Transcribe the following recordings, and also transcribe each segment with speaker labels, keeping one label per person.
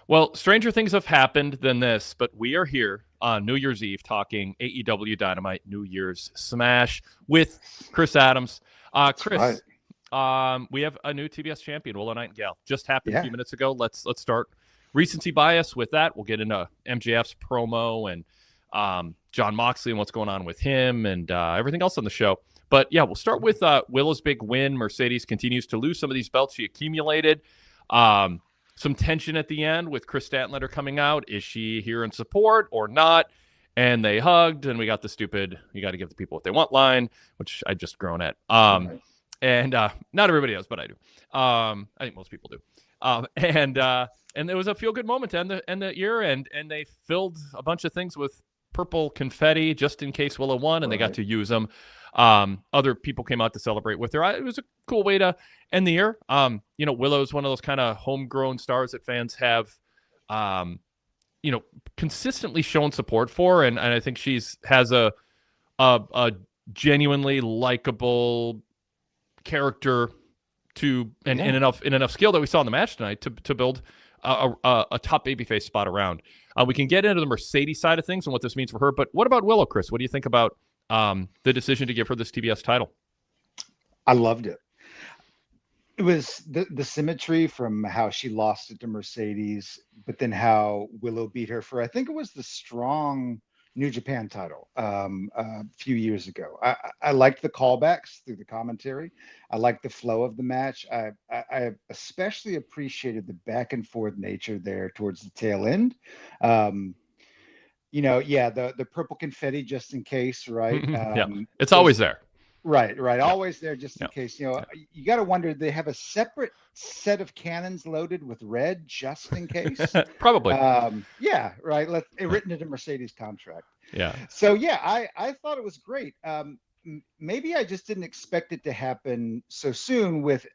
Speaker 1: Well, stranger things have happened than this, but we are here on New Year's Eve talking AEW Dynamite New Year's Smash with Chris Adams. Chris,
Speaker 2: Right.
Speaker 1: we have a new TBS champion, Willow Nightingale. Just happened a
Speaker 2: Yeah.
Speaker 1: few minutes ago. Let's start recency bias with that. We'll get into MJF's promo and John Moxley and what's going on with him and everything else on the show. But yeah, we'll start with Willow's big win. Mercedes continues to lose some of these belts she accumulated. Some tension at the end with Chris Statlander coming out. Is she here in support or not? And they hugged, and we got the stupid "you got to give the people what they want" line, which I just grown at.
Speaker 2: Right.
Speaker 1: And not everybody does, but I do. I think most people do. And there was a feel good moment to end the year, and they filled a bunch of things with purple confetti just in case Willow won, and they got to use them. Other people came out to celebrate with her. It was a cool way to end the year. Willow's one of those kind of homegrown stars that fans have, consistently shown support for, and I think has a genuinely likable character and enough skill that we saw in the match tonight to build a top babyface spot around. We can get into the Mercedes side of things and what this means for her, but what about Willow, Chris? What do you think about the decision to give her this TBS title?
Speaker 2: I loved it. It was the symmetry from how she lost it to Mercedes, but then how Willow beat her for, I think it was the strong New Japan title a few years ago. I liked the callbacks through the commentary. I liked the flow of the match. I especially appreciated the back and forth nature there towards the tail end. The purple confetti just in case, right?
Speaker 1: Yeah, it's always there.
Speaker 2: Right. Always there just in case. You got to wonder, they have a separate set of cannons loaded with red just in case?
Speaker 1: Probably.
Speaker 2: Yeah, right. Written into Mercedes' contract.
Speaker 1: Yeah.
Speaker 2: So, yeah, I thought it was great. Maybe I just didn't expect it to happen so soon with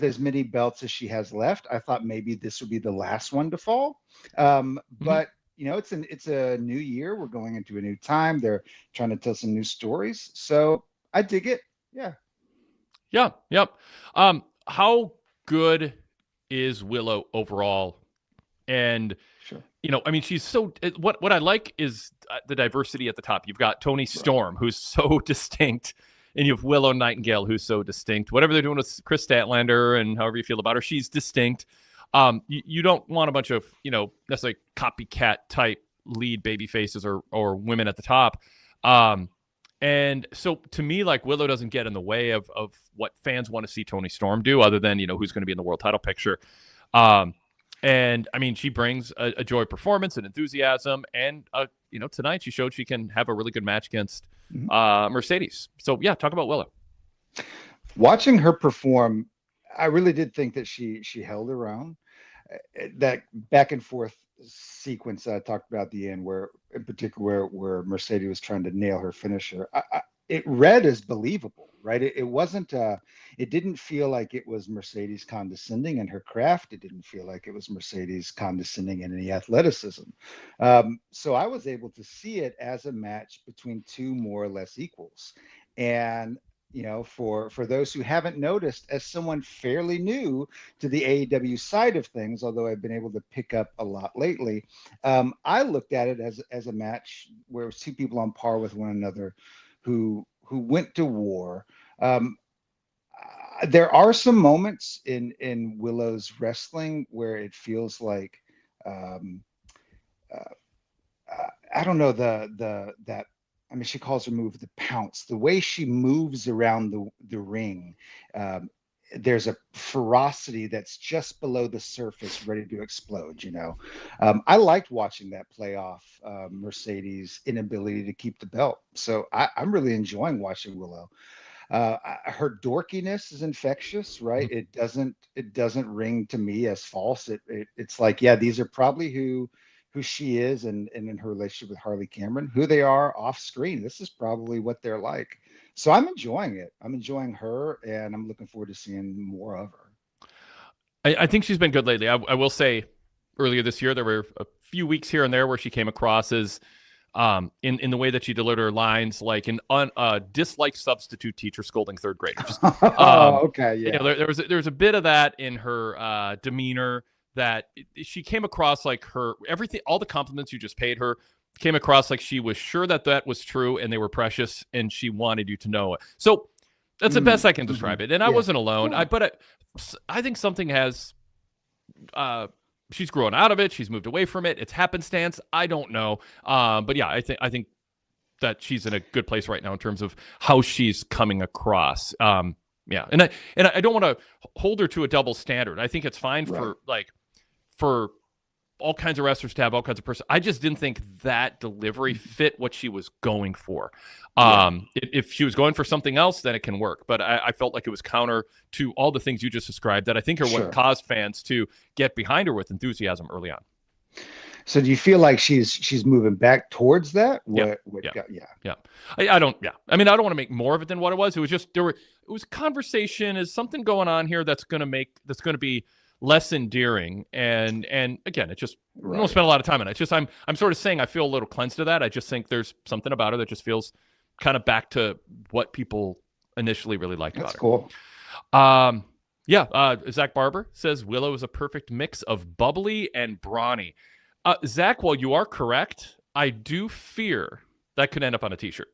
Speaker 2: as many belts as she has left. I thought maybe this would be the last one to fall. But it's a new year. We're going into a new time. They're trying to tell some new stories. So I dig it. Yeah.
Speaker 1: Yeah. Yep. How good is Willow overall? And,
Speaker 2: sure.
Speaker 1: She's so, what I like is the diversity at the top. You've got Toni Storm, who's so distinct, and you have Willow Nightingale, who's so distinct. Whatever they're doing with Chris Statlander and however you feel about her, she's distinct. You don't want a bunch of, necessarily copycat type lead baby faces or women at the top. And so to me, like, Willow doesn't get in the way of what fans want to see Toni Storm do, other than, who's going to be in the world title picture. And she brings a joy performance and enthusiasm. And, tonight she showed she can have a really good match against Mercedes. So yeah, talk about Willow.
Speaker 2: Watching her perform, I really did think that she held her own. That back and forth sequence I talked about at the end, where in particular where Mercedes was trying to nail her finisher, it read as believable, right? It wasn't. It didn't feel like it was Mercedes condescending in her craft. It didn't feel like it was Mercedes condescending in any athleticism. So I was able to see it as a match between two more or less equals, and for those who haven't noticed, as someone fairly new to the AEW side of things, although I've been able to pick up a lot lately, I looked at it as a match where it was two people on par with one another who went to war. There are some moments in Willow's wrestling where it feels like I don't know that. She calls her move the pounce. The way she moves around the ring, there's a ferocity that's just below the surface, ready to explode. I liked watching that play off Mercedes' inability to keep the belt. So I'm really enjoying watching Willow. Her dorkiness is infectious, right? It doesn't ring to me as false. It's like, yeah, these are probably who she is and in her relationship with Harley Cameron, who they are off screen. This is probably what they're like. So I'm enjoying it. I'm enjoying her, and I'm looking forward to seeing more of her.
Speaker 1: I think she's been good lately. I will say earlier this year, there were a few weeks here and there where she came across as in the way that she delivered her lines, like an disliked substitute teacher scolding third graders.
Speaker 2: Okay, yeah.
Speaker 1: There was a bit of that in her demeanor that she came across like all the compliments you just paid her came across like she was sure that was true and they were precious and she wanted you to know it. So that's the best I can describe it. And I wasn't alone. I think something has, she's grown out of it. She's moved away from it. It's happenstance. I don't know. But yeah, I think that she's in a good place right now in terms of how she's coming across. Yeah. And I don't want to hold her to a double standard. I think it's fine for all kinds of wrestlers to have all kinds of person. I just didn't think that delivery fit what she was going for. If she was going for something else, then it can work. But I felt like it was counter to all the things you just described that I think are what caused fans to get behind her with enthusiasm early on.
Speaker 2: So do you feel like she's moving back towards that?
Speaker 1: Yeah. I don't want to make more of it than what it was. It was just it was conversation. Is something going on here that's going to be less endearing, and again, it just we don't spend a lot of time on it. It's just I'm sort of saying I feel a little cleansed of that. I just think there's something about her that just feels kind of back to what people initially really liked about her.
Speaker 2: That's
Speaker 1: cool. Zach Barber says Willow is a perfect mix of bubbly and brawny. Zach, while you are correct, I do fear that could end up on a t-shirt.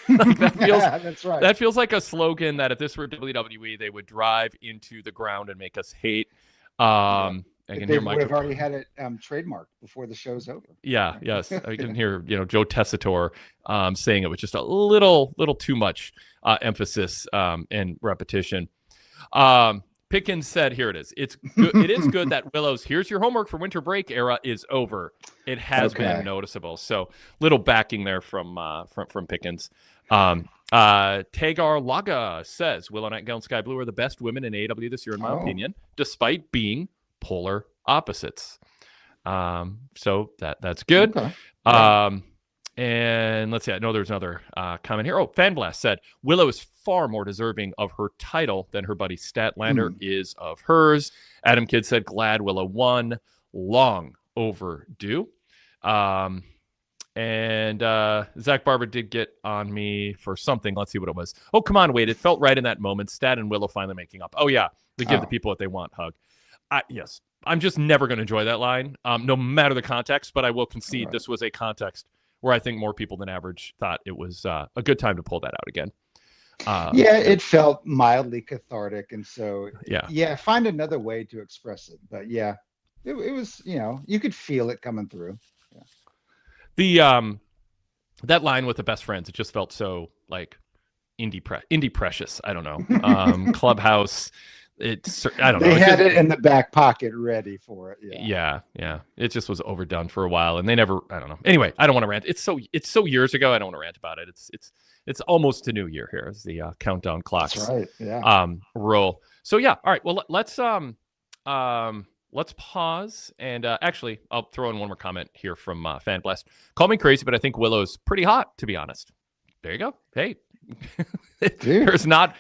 Speaker 2: That's right.
Speaker 1: That feels like a slogan that if this were WWE, they would drive into the ground and make us hate. I can
Speaker 2: they would have already had it trademarked before the show's over.
Speaker 1: Yeah, yes. I can hear Joe Tessitore saying it with just a little too much emphasis and repetition. Pickens said, here it is. It is good that Willow's "here's your homework for winter break" era is over. It has been noticeable. So little backing there from Pickens. Tagar Laga says Willow Nightingale and Sky Blue are the best women in AEW this year, in my opinion, despite being polar opposites. So that's good. Okay. And let's see. I know there's another comment here. Fan Blast said Willow is far more deserving of her title than her buddy Statlander is of hers. Adam Kidd said glad Willow won. Long overdue. And Zach Barber did get on me for something. Let's see what it was. Oh, come on, Wade. It felt right in that moment. Stat and Willow finally making up. Oh, yeah. They give the people what they want. Hug. Yes. I'm just never going to enjoy that line, no matter the context, but I will concede this was a context where I think more people than average thought it was a good time to pull that out again.
Speaker 2: It felt mildly cathartic. And so, find another way to express it. But it was, you could feel it coming through. Yeah.
Speaker 1: That line with the best friends, it just felt so like indie precious. I don't know. Clubhouse. I don't know.
Speaker 2: They had it in the back pocket ready for it.
Speaker 1: Yeah. It just was overdone for a while, and they never. I don't know. Anyway, I don't want to rant. It's so years ago. I don't want to rant about it. It's almost a new year here as the countdown clocks.
Speaker 2: That's right. Yeah.
Speaker 1: Roll. So yeah. All right. Well, let's pause and actually, I'll throw in one more comment here from Fan Blast. Call me crazy, but I think Willow's pretty hot, to be honest. There you go. Hey, there's not.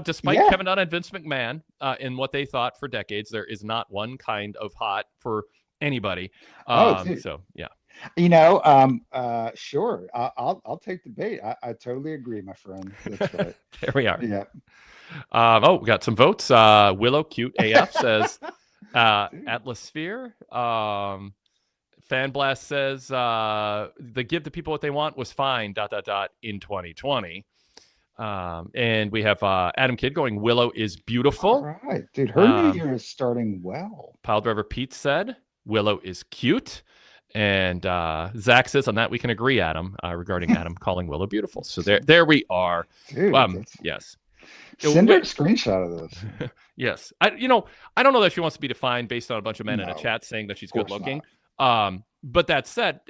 Speaker 1: Despite Kevin Dunn and Vince McMahon in what they thought for decades, there is not one kind of hot for anybody. So yeah,
Speaker 2: sure. I'll take the bait. I totally agree, my friend. That's right.
Speaker 1: There we are.
Speaker 2: Yeah.
Speaker 1: We got some votes. Willow Cute AF says Atlasphere. Fan Blast says the give the people what they want was fine. ... in 2020. And we have Adam Kidd going, Willow is beautiful.
Speaker 2: All right, dude. Her new year is starting well.
Speaker 1: Pile Driver Pete said Willow is cute. And Zach says on that we can agree, Adam, regarding Adam calling Willow beautiful. So there we are.
Speaker 2: Dude,
Speaker 1: yes.
Speaker 2: Send her a screenshot of this.
Speaker 1: Yes. I don't know that she wants to be defined based on a bunch of men in a chat saying that she's good looking. But that said,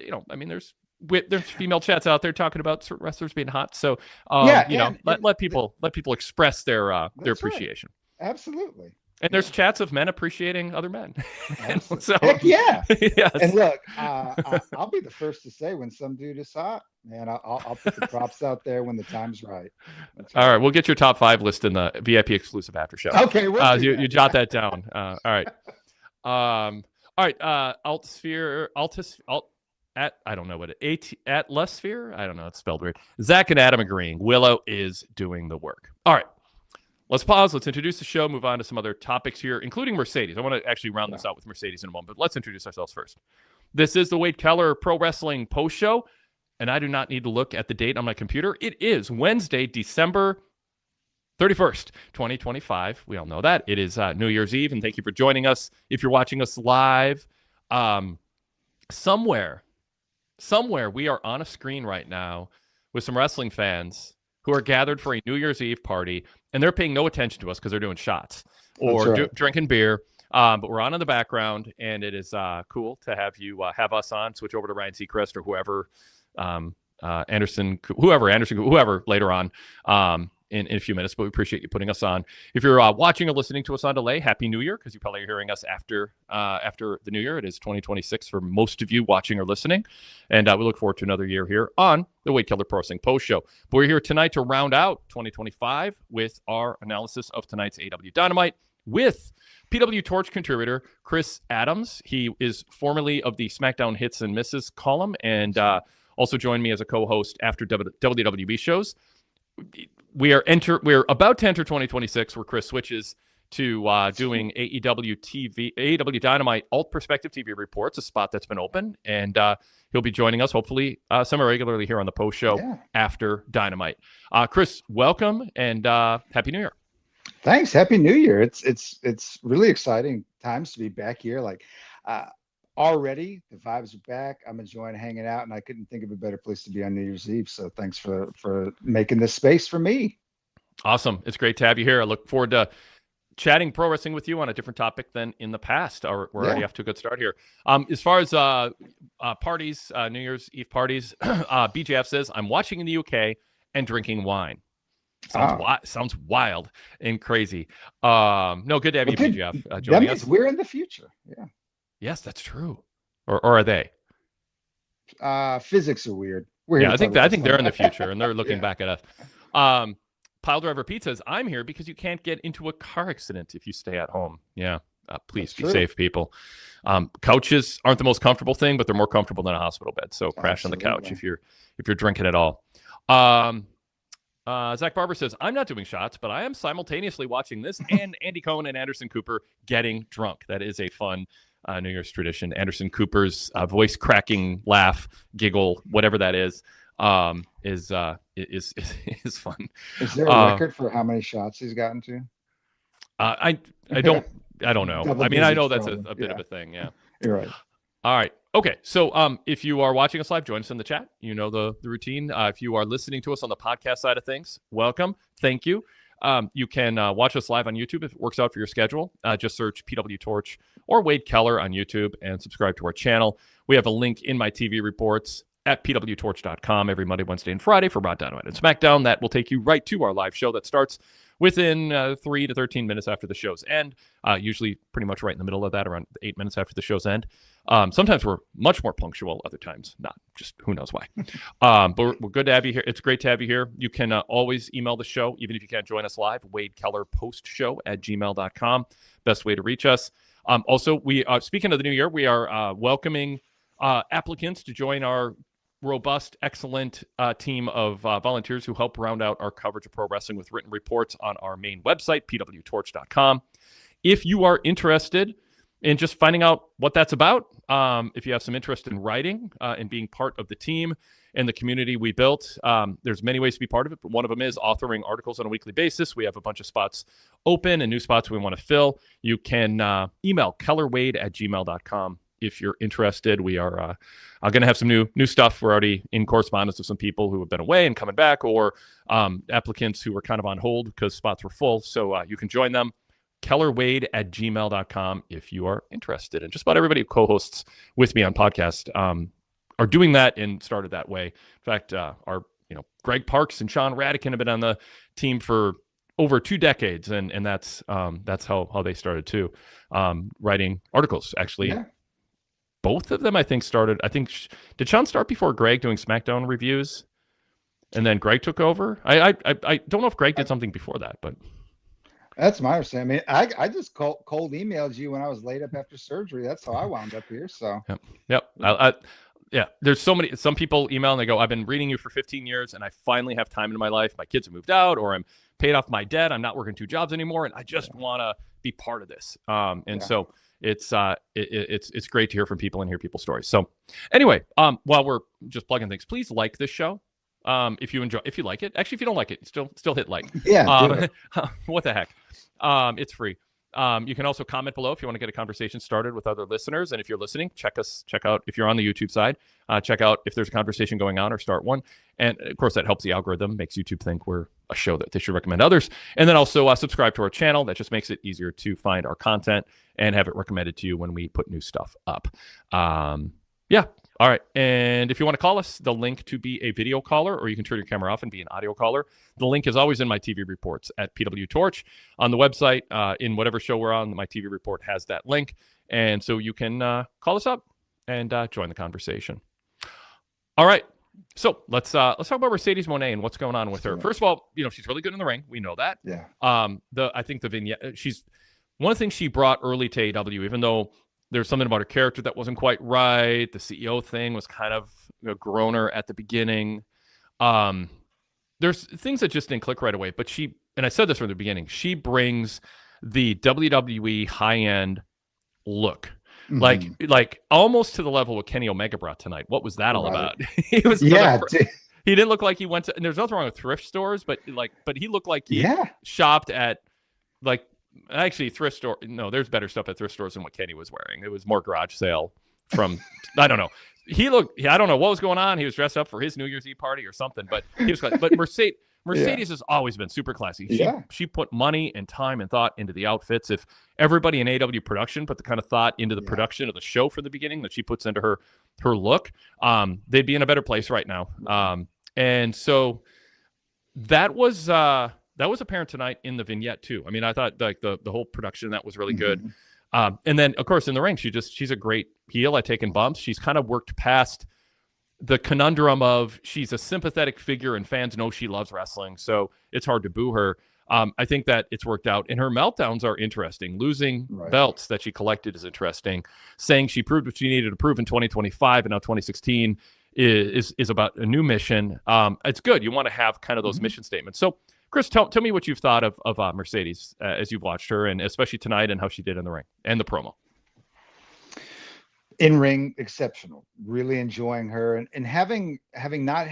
Speaker 1: there's female chats out there talking about certain wrestlers being hot. So, let people express their appreciation.
Speaker 2: Right. Absolutely.
Speaker 1: And there's chats of men appreciating other men.
Speaker 2: So, heck yeah.
Speaker 1: Yes.
Speaker 2: And look, I'll be the first to say when some dude is hot, man, I'll put the props out there when the time's right.
Speaker 1: All right. We'll get your top 5 list in the VIP exclusive after show.
Speaker 2: Okay.
Speaker 1: You jot that down. All right. Altsphere, I don't know what Atlasphere. I don't know. It's spelled weird. Zach and Adam agreeing. Willow is doing the work. All right. let's pause. Let's introduce the show, move on to some other topics here, including Mercedes. I want to actually round this out with Mercedes in a moment, but let's introduce ourselves first. This is the Wade Keller Pro Wrestling Post Show, and I do not need to look at the date on my computer. It is Wednesday, December 31st, 2025. We all know that. It is New Year's Eve, and thank you for joining us. If you're watching us live, somewhere, we are on a screen right now with some wrestling fans who are gathered for a New Year's Eve party, and they're paying no attention to us because they're doing shots or drinking beer. But we're on in the background, and it is cool to have you have us on. Switch over to Ryan Seacrest or whoever, Anderson later on in a few minutes. But we appreciate you putting us on. If you're watching or listening to us on delay, Happy New Year, because you probably are hearing us after the New Year. It is 2026 for most of you watching or listening, and we look forward to another year here on the Wade Keller Pro Wrestling Post Show. But we're here tonight to round out 2025 with our analysis of tonight's AEW Dynamite with PWTorch contributor Chris Adams. He is formerly of the SmackDown Hits and Misses column, and also joined me as a co-host after WWE shows. We are about to enter 2026, where Chris switches to doing AEW Dynamite Alt Perspective TV reports, a spot that's been open, and he'll be joining us hopefully semi-regularly here on the post show after Dynamite. Chris, welcome, and Happy New Year.
Speaker 2: Thanks. Happy New Year. It's really exciting times to be back here. Like already the vibes are back. I'm enjoying hanging out, and I couldn't think of a better place to be on New Year's Eve. So thanks for making this space for me.
Speaker 1: Awesome. It's great to have you here. I look forward to chatting pro wrestling with you on a different topic than in the past. We're already off to a good start here. As far as parties, New Year's Eve parties, BJF says, I'm watching in the UK and drinking wine. Sounds wild and crazy. No, good to have you, BJF, joining us.
Speaker 2: We're in the future. Yeah.
Speaker 1: Yes, that's true. Or are they?
Speaker 2: Physics are weird.
Speaker 1: I think they're in the future, and they're looking back at us. Pile Driver Pete says, I'm here because you can't get into a car accident if you stay at home. Yeah. Please be safe, people. Couches aren't the most comfortable thing, but they're more comfortable than a hospital bed. So crash on the couch if you're drinking at all. Zach Barber says, I'm not doing shots, but I am simultaneously watching this and Andy Cohen and Anderson Cooper getting drunk. That is a fun New Year's tradition. Anderson Cooper's voice cracking laugh, giggle, whatever that is fun.
Speaker 2: Is there a record for how many shots he's gotten to?
Speaker 1: I don't know. I mean, I know that's a bit of a thing. Yeah,
Speaker 2: you're right.
Speaker 1: All right. Okay. So if you are watching us live, join us in the chat. You know the routine. If you are listening to us on the podcast side of things, welcome. Thank you. You can watch us live on YouTube if it works out for your schedule. Just search PWTorch or Wade Keller on YouTube and subscribe to our channel. We have a link in my TV reports at pwtorch.com every Monday, Wednesday, and Friday for Raw, Dynamite, and SmackDown. That will take you right to our live show that starts within 3 to 13 minutes after the show's end, usually pretty much right in the middle of that, around 8 minutes after the show's end. Sometimes we're much more punctual, other times not, just who knows why. But we're good to have you here. It's great to have you here. You can always email the show, even if you can't join us live, wadekellerpostshow@gmail.com. Best way to reach us. Also, we speaking of the new year, we are welcoming applicants to join our robust, excellent team of volunteers who help round out our coverage of pro wrestling with written reports on our main website, pwtorch.com. If you are interested in just finding out what that's about, if you have some interest in writing and being part of the team and the community we built, there's many ways to be part of it, but one of them is authoring articles on a weekly basis. We have a bunch of spots open and new spots we want to fill. You can email kellerwade@gmail.com. If you're interested. We are going to have some new stuff. We're already in correspondence with some people who have been away and coming back, or applicants who were kind of on hold because spots were full. So you can join them. kellerwade@gmail.com if you are interested. And just about everybody who co-hosts with me on podcast are doing that and started that way. In fact, our Greg Parks and Sean Radican have been on the team for over 2 decades, and that's how they started too, writing articles. Actually, both of them I think started. Did Sean start before Greg doing SmackDown reviews, and then Greg took over? I don't know if Greg did something before that, but
Speaker 2: that's my understanding. I mean, I just cold emailed you when I was laid up after surgery. That's how I wound up here. So
Speaker 1: yep. Yeah, there's some people email and they go, I've been reading you for 15 years and I finally have time in my life. My kids have moved out or I'm paid off my debt. I'm not working 2 jobs anymore, and I just want to be part of this. So it's great to hear from people and hear people's stories. So anyway, while we're just plugging things, please like this show. If you like it. Actually, if you don't like it, still hit like.
Speaker 2: Yeah.
Speaker 1: What the heck? It's free. You can also comment below if you want to get a conversation started with other listeners. And if you're listening, check out if you're on the YouTube side, check out if there's a conversation going on or start one. And of course, that helps the algorithm, makes YouTube think we're a show that they should recommend others. And then also subscribe to our channel. That just makes it easier to find our content and have it recommended to you when we put new stuff up. Yeah. All right. And if you want to call us, the link to be a video caller, or you can turn your camera off and be an audio caller. The link is always in my TV reports at PWTorch on the website. In whatever show we're on, my TV report has that link. And so you can call us up and join the conversation. All right. So let's talk about Mercedes Moné and what's going on with her. First of all, she's really good in the ring. We know that.
Speaker 2: Yeah.
Speaker 1: I think the vignette, one of the things she brought early to AEW, even though there's something about her character that wasn't quite right. The CEO thing was kind of a groaner at the beginning. There's things that just didn't click right away. But and I said this from the beginning, she brings the WWE high-end look. Mm-hmm. Like almost to the level of Kenny Omega brought tonight. What was that all about? He was he didn't look like he went to, and there's nothing wrong with thrift stores, but he looked like he shopped at actually thrift store. No, there's better stuff at thrift stores than what Kenny was wearing. It was more garage sale from I don't know. I don't know what was going on. He was dressed up for his New Year's Eve party or something, but he was but Mercedes has always been super classy. She put money and time and thought into the outfits. If everybody in AEW production put the kind of thought into the production of the show from the beginning that she puts into her look, they'd be in a better place right now. And so that was apparent tonight in the vignette too. I mean, I thought like the whole production that was really good. And then of course in the ring, she's a great heel at taking bumps. She's kind of worked past the conundrum of she's a sympathetic figure and fans know she loves wrestling, so it's hard to boo her. I think that it's worked out, and her meltdowns are interesting. Losing belts that she collected is interesting. Saying she proved what she needed to prove in 2025, and now 2016 is about a new mission. It's good. You want to have kind of those mission statements. So, Chris, tell me what you've thought of Mercedes as you've watched her, and especially tonight, and how she did in the ring and the promo.
Speaker 2: In ring, exceptional. Really enjoying her, and having not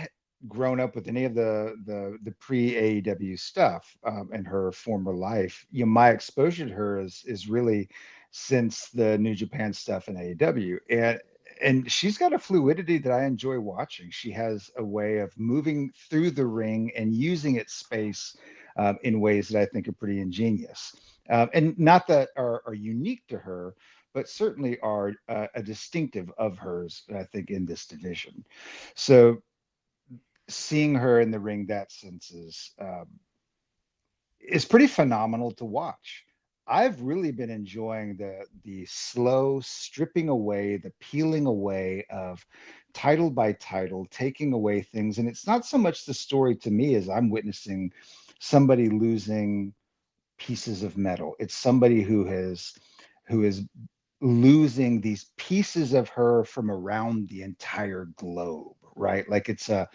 Speaker 2: grown up with any of the pre AEW stuff in her former life, my exposure to her is really since the New Japan stuff in AEW, and she's got a fluidity that I enjoy watching. She has a way of moving through the ring and using its space in ways that I think are pretty ingenious, and not that are unique to her, but certainly are a distinctive of hers, I think, in this division. So seeing her in the ring, that sense is pretty phenomenal to watch. I've really been enjoying the slow stripping away, the peeling away of title by title, taking away things. And it's not so much the story to me as I'm witnessing somebody losing pieces of metal. It's somebody who is losing these pieces of her from around the entire globe, right? Like it's a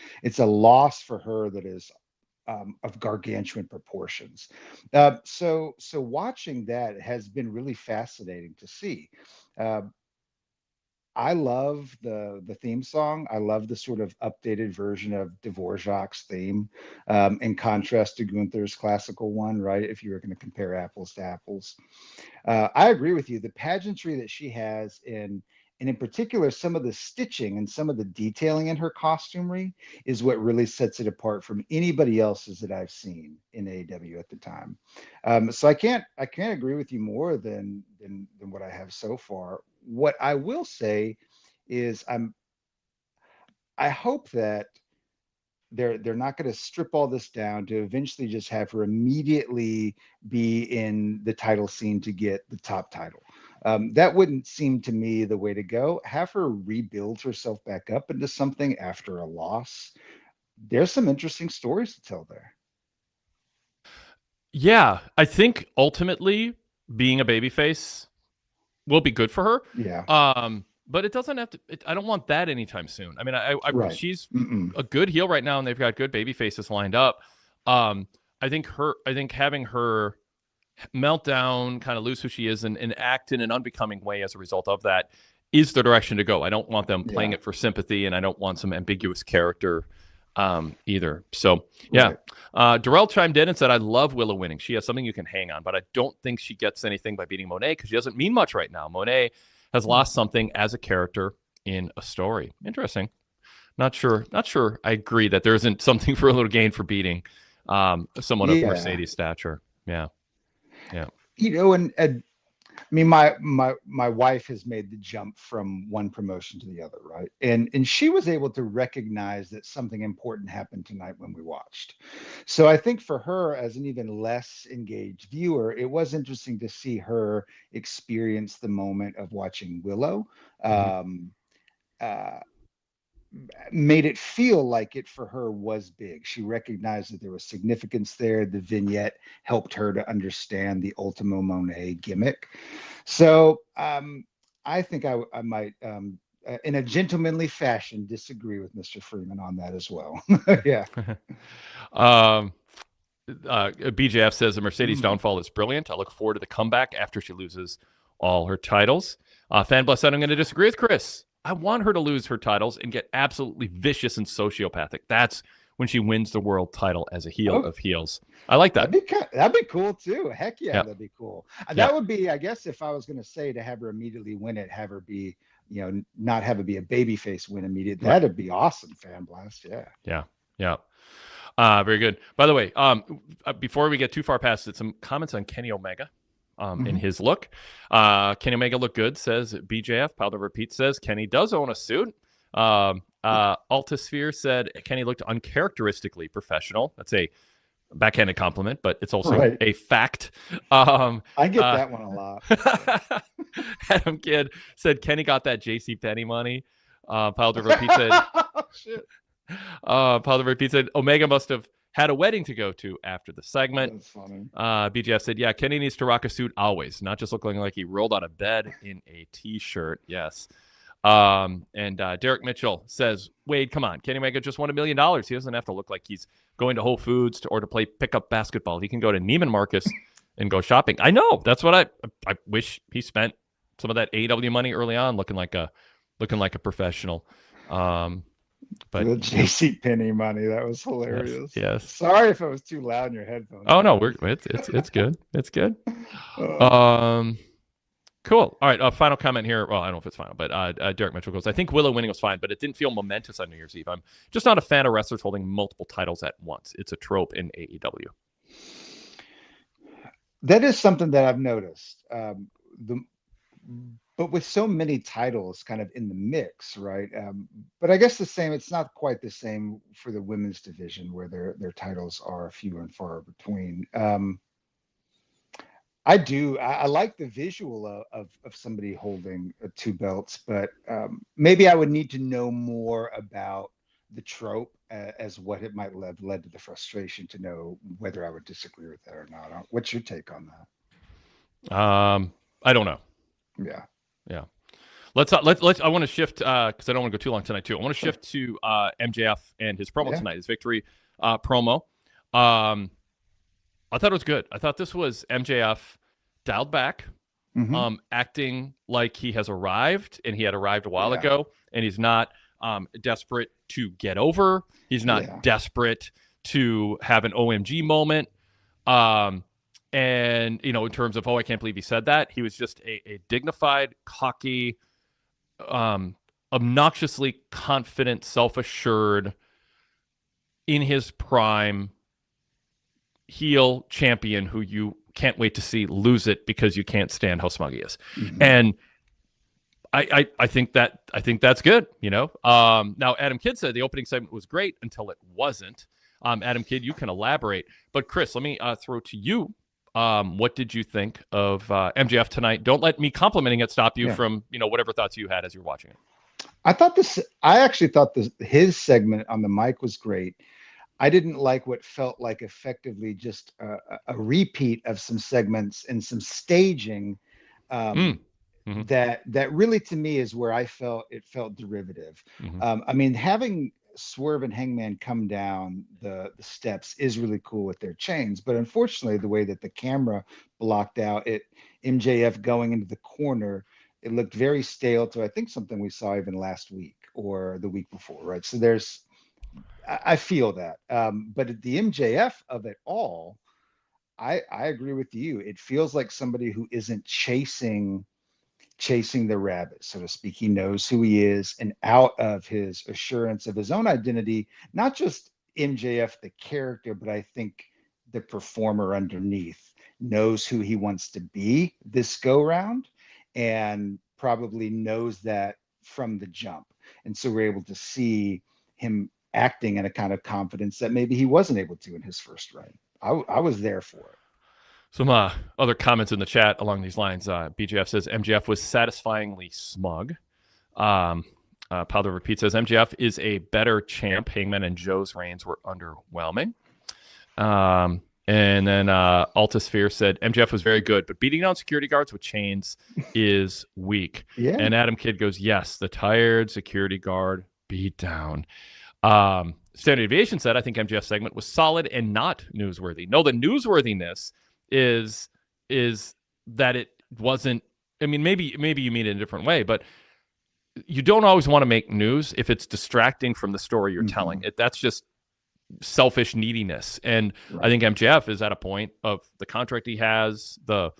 Speaker 2: loss for her that is of gargantuan proportions. So watching that has been really fascinating to see. I love the theme song. I love the sort of updated version of Dvorak's theme, in contrast to Gunther's classical one, right? If you were going to compare apples to apples. I agree with you. The pageantry that she has and in particular, some of the stitching and some of the detailing in her costumery is what really sets it apart from anybody else's that I've seen in AEW at the time. So I can't agree with you more than what I have so far. What I will say is I hope that they're not going to strip all this down to eventually just have her immediately be in the title scene to get the top title. That wouldn't seem to me the way to go. Have her rebuild herself back up into something after a loss. There's some interesting stories to tell there.
Speaker 1: Yeah, I think ultimately being a babyface will be good for her.
Speaker 2: Yeah.
Speaker 1: But it doesn't have to. I don't want that anytime soon. I mean,
Speaker 2: Right.
Speaker 1: she's a good heel right now, and they've got good baby faces lined up. I think having her meltdown, kind of lose who she is, and act in an unbecoming way as a result of that is the direction to go. I don't want them playing it for sympathy, and I don't want some ambiguous character either. So yeah. Right. Darrell chimed in and said, I love Willow winning. She has something you can hang on, but I don't think she gets anything by beating Monet because she doesn't mean much right now. Monet has lost something as a character in a story. Interesting. Not sure I agree that there isn't something for a little gain for beating someone of Mercedes stature. Yeah.
Speaker 2: And I mean, my wife has made the jump from one promotion to the other, right? And she was able to recognize that something important happened tonight when we watched. So I think for her, as an even less engaged viewer, it was interesting to see her experience the moment of watching Willow. Made it feel like it for her was big. She recognized that there was significance there. The vignette helped her to understand the Ultimo Monet gimmick. So I think I might, in a gentlemanly fashion, disagree with Mr. Freeman on that as well. Yeah.
Speaker 1: BJF says the Mercedes downfall is brilliant. I look forward to the comeback after she loses all her titles. Fanbless said, I'm going to disagree with Chris. I want her to lose her titles and get absolutely vicious and sociopathic. That's when she wins the world title as a heel of heels. I like that.
Speaker 2: That'd be cool too. Heck yeah, that'd be cool. That would be, I guess, if I was going to say to have her immediately win it, have her be, not have it be a babyface win immediately. That'd be awesome, Fan Blast.
Speaker 1: Yeah. Very good. By the way, before we get too far past it, some comments on Kenny Omega. In his look. Kenny Omega looked good, says BJF. Powder Repeat says Kenny does own a suit. Altisphere said Kenny looked uncharacteristically professional. That's a backhanded compliment, but it's also a fact.
Speaker 2: I get that one a lot.
Speaker 1: Adam Kidd said Kenny got that JCPenney money. Powder Repeat said, Powder Repeat said Omega must have had a wedding to go to after the segment.
Speaker 2: That's funny.
Speaker 1: BJF said, yeah, Kenny needs to rock a suit always, not just looking like he rolled out of bed in a T-shirt. Yes. And Derek Mitchell says, Wade, come on. Kenny Omega just won $1 million. He doesn't have to look like he's going to Whole Foods or to play pickup basketball. He can go to Neiman Marcus and go shopping. I know. That's what I wish he spent some of that AEW money early on looking like a professional. But
Speaker 2: the JCPenney money, that was hilarious.
Speaker 1: Yes.
Speaker 2: Sorry if it was too loud in your headphones.
Speaker 1: Oh no, it's good. It's good. Cool. All right. Final comment here. Well, I don't know if it's final, but Derek Mitchell goes, I think Willow winning was fine, but it didn't feel momentous on New Year's Eve. I'm just not a fan of wrestlers holding multiple titles at once. It's a trope in AEW.
Speaker 2: That is something that I've noticed. But with so many titles kind of in the mix, right? But I guess it's not quite the same for the women's division where their titles are few and far between. I like the visual of somebody holding two belts, but maybe I would need to know more about the trope as what it might led to the frustration to know whether I would disagree with that or not. What's your take on that?
Speaker 1: I don't know.
Speaker 2: Yeah.
Speaker 1: Let's. I want to shift because I don't want to go too long tonight too. I want to shift to MJF and his promo tonight, his victory promo. I thought it was good. I thought this was MJF dialed back, acting like he has arrived, and he had arrived a while ago, and he's not desperate to get over. He's not desperate to have an OMG moment. And, in terms of, I can't believe he said that, he was just a dignified, cocky, obnoxiously confident, self-assured, in his prime heel champion who you can't wait to see lose it because you can't stand how smug he is. And I think that's good, Now, Adam Kidd said the opening segment was great until it wasn't. Adam Kidd, you can elaborate. But Chris, let me throw to you. What did you think of MJF tonight? Don't let me complimenting it stop you from, whatever thoughts you had as you're watching it.
Speaker 2: I actually thought his segment on the mic was great. I didn't like what felt like effectively just a repeat of some segments and some staging that really to me is where it felt derivative. I mean, having Swerve and Hangman come down the steps is really cool with their chains, but unfortunately, the way that the camera blocked out it, MJF going into the corner, it looked very stale to I think something we saw even last week or the week before, right? So I feel that, but at the MJF of it all, I agree with you. It feels like somebody who isn't chasing the rabbit, so to speak. He knows who he is, and out of his assurance of his own identity, not just MJF, the character, but I think the performer underneath knows who he wants to be this go round and probably knows that from the jump. And so we're able to see him acting in a kind of confidence that maybe he wasn't able to in his first run. I was there for it.
Speaker 1: Some other comments in the chat along these lines. BJF says MJF was satisfyingly smug. Powder Repeat says MJF is a better champ. Hangman and Joe's reigns were underwhelming. And then Altasphere said MJF was very good, but beating down security guards with chains is weak.
Speaker 2: Yeah.
Speaker 1: And Adam Kidd goes, yes, the tired security guard beat down. Standard Deviation said, I think MJF's segment was solid and not newsworthy. No, the newsworthiness is that it wasn't. I mean, maybe you mean it in a different way, but you don't always want to make news if it's distracting from the story you're telling. That's just selfish neediness. And I think MJF is at a point of the contract he has, the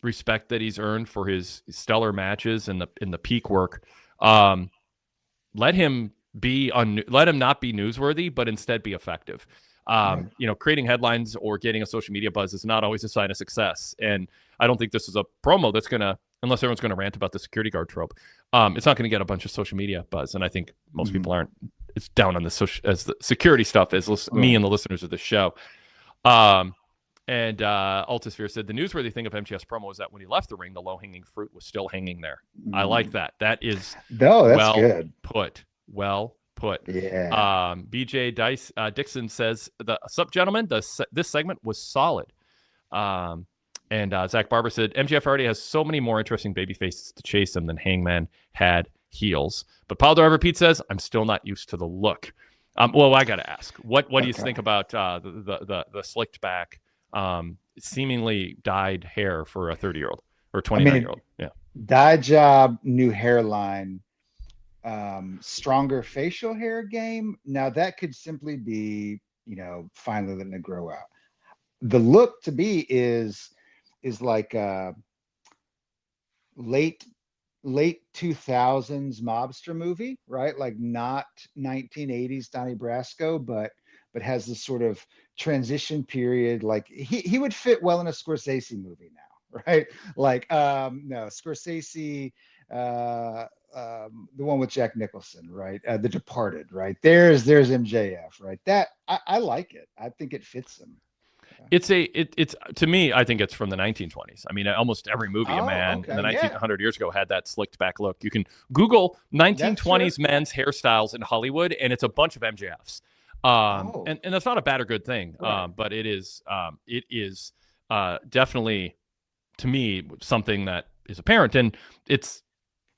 Speaker 1: respect that he's earned for his stellar matches and the peak work. Let him not be newsworthy, but instead be effective. Creating headlines or getting a social media buzz is not always a sign of success. And I don't think this is a promo that's going to, unless everyone's going to rant about the security guard trope, it's not going to get a bunch of social media buzz. And I think most people aren't as down on as the security stuff as me and the listeners of the show. And Altasphere said the newsworthy thing of MJF's promo is that when he left the ring, the low-hanging fruit was still hanging there. I like that. That is
Speaker 2: good.
Speaker 1: Well put.
Speaker 2: Yeah.
Speaker 1: BJ Dixon says, sup, gentlemen? This segment was solid. And Zach Barber said, MJF already has so many more interesting baby faces to chase him than Hangman had heels. But Paul Driver Pete says, I'm still not used to the look. Well, I got to ask, what do you think about the slicked back, seemingly dyed hair for a 30-year-old or 29-year-old? Yeah.
Speaker 2: Dye job, new hairline. Stronger facial hair game. Now that could simply be, finally letting it grow out. The look to be is like late 2000s mobster movie, right? Like not 1980s Donnie Brasco, but has this sort of transition period. Like he would fit well in a Scorsese movie now, right? Like no, Scorsese, the one with Jack Nicholson, right? The Departed, right? There's MJF, right? That I like it. I think it fits him. Yeah.
Speaker 1: It's to me, I think it's from the 1920s. I mean, almost every movie in the 100 years ago had that slicked back look. You can Google 1920s men's hairstyles in Hollywood, and it's a bunch of MJFs. And that's not a bad or good thing, but it is definitely, to me, something that is apparent, and it's.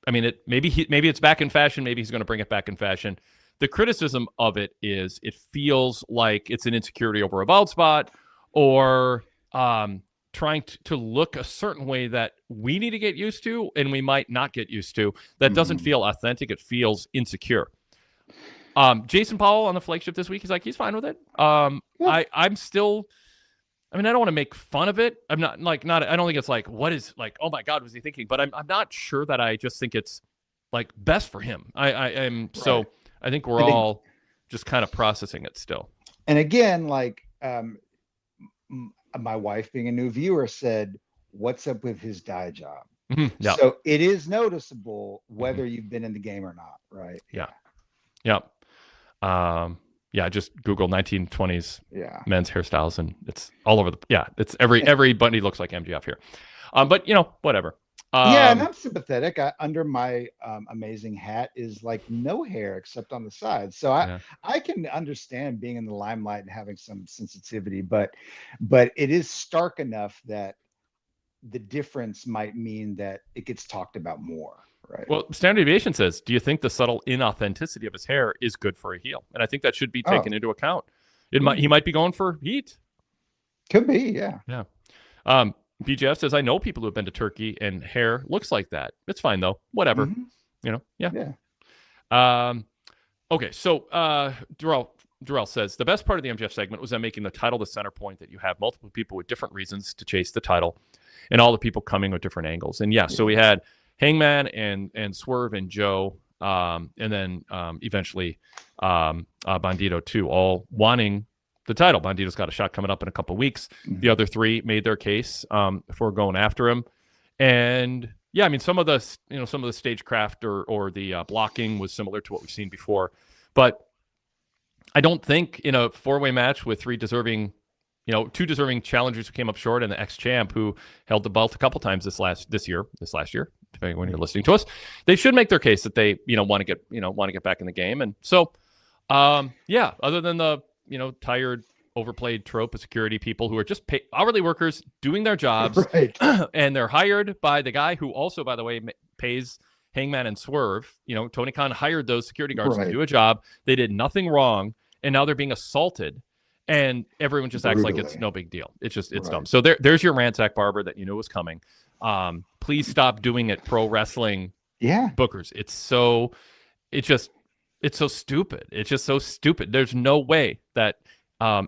Speaker 1: I mean, maybe it's back in fashion. Maybe he's going to bring it back in fashion. The criticism of it is it feels like it's an insecurity over a bald spot or trying to look a certain way that we need to get used to and we might not get used to. That doesn't feel authentic. It feels insecure. Jason Powell on the flagship this week, he's fine with it. I'm still... I mean, I don't want to make fun of it. I'm not. I don't think it's like, what is like, oh my God, was he thinking? But I'm not sure that I just think it's like best for him. I am. So I think we're all just kind of processing it still.
Speaker 2: And again, like my wife being a new viewer said, what's up with his dye job?
Speaker 1: Yeah.
Speaker 2: So it is noticeable whether you've been in the game or not. Right.
Speaker 1: Yeah. Just Google 1920s men's hairstyles, and it's all over it's everybody looks like MJF here. But whatever.
Speaker 2: And I'm sympathetic. Under my amazing hat is like no hair except on the side. So I can understand being in the limelight and having some sensitivity, but it is stark enough that the difference might mean that it gets talked about more, right?
Speaker 1: Well, Standard Deviation says, do you think the subtle inauthenticity of his hair is good for a heel? And I think that should be taken into account. He might be going for heat.
Speaker 2: Could be, yeah.
Speaker 1: Yeah. BJF says, I know people who have been to Turkey and hair looks like that. It's fine though. Whatever. Yeah. Okay, so Durrell says, the best part of the MJF segment was them making the title the center point, that you have multiple people with different reasons to chase the title and all the people coming with different angles. And so we had Hangman and Swerve and Joe, and then eventually Bandito too, all wanting the title. Bandito's got a shot coming up in a couple of weeks. The other three made their case for going after him. And yeah, I mean, some of the stagecraft or the blocking was similar to what we've seen before, but I don't think in a four-way match with two deserving challengers who came up short and the ex-champ who held the belt a couple times this last year, depending on when you're listening to us, they should make their case that they want to get back in the game. And so, other than the tired, overplayed trope of security people who are just hourly workers doing their jobs,
Speaker 2: right.
Speaker 1: And they're hired by the guy who also, by the way, pays Hangman and Swerve. Tony Khan hired those security guards to do a job. They did nothing wrong, and now they're being assaulted, and everyone just acts like it's no big deal. It's dumb. So there's your rant, Zach Barber, that was coming. Please stop doing it, pro wrestling bookers. It's so stupid. It's just so stupid. There's no way that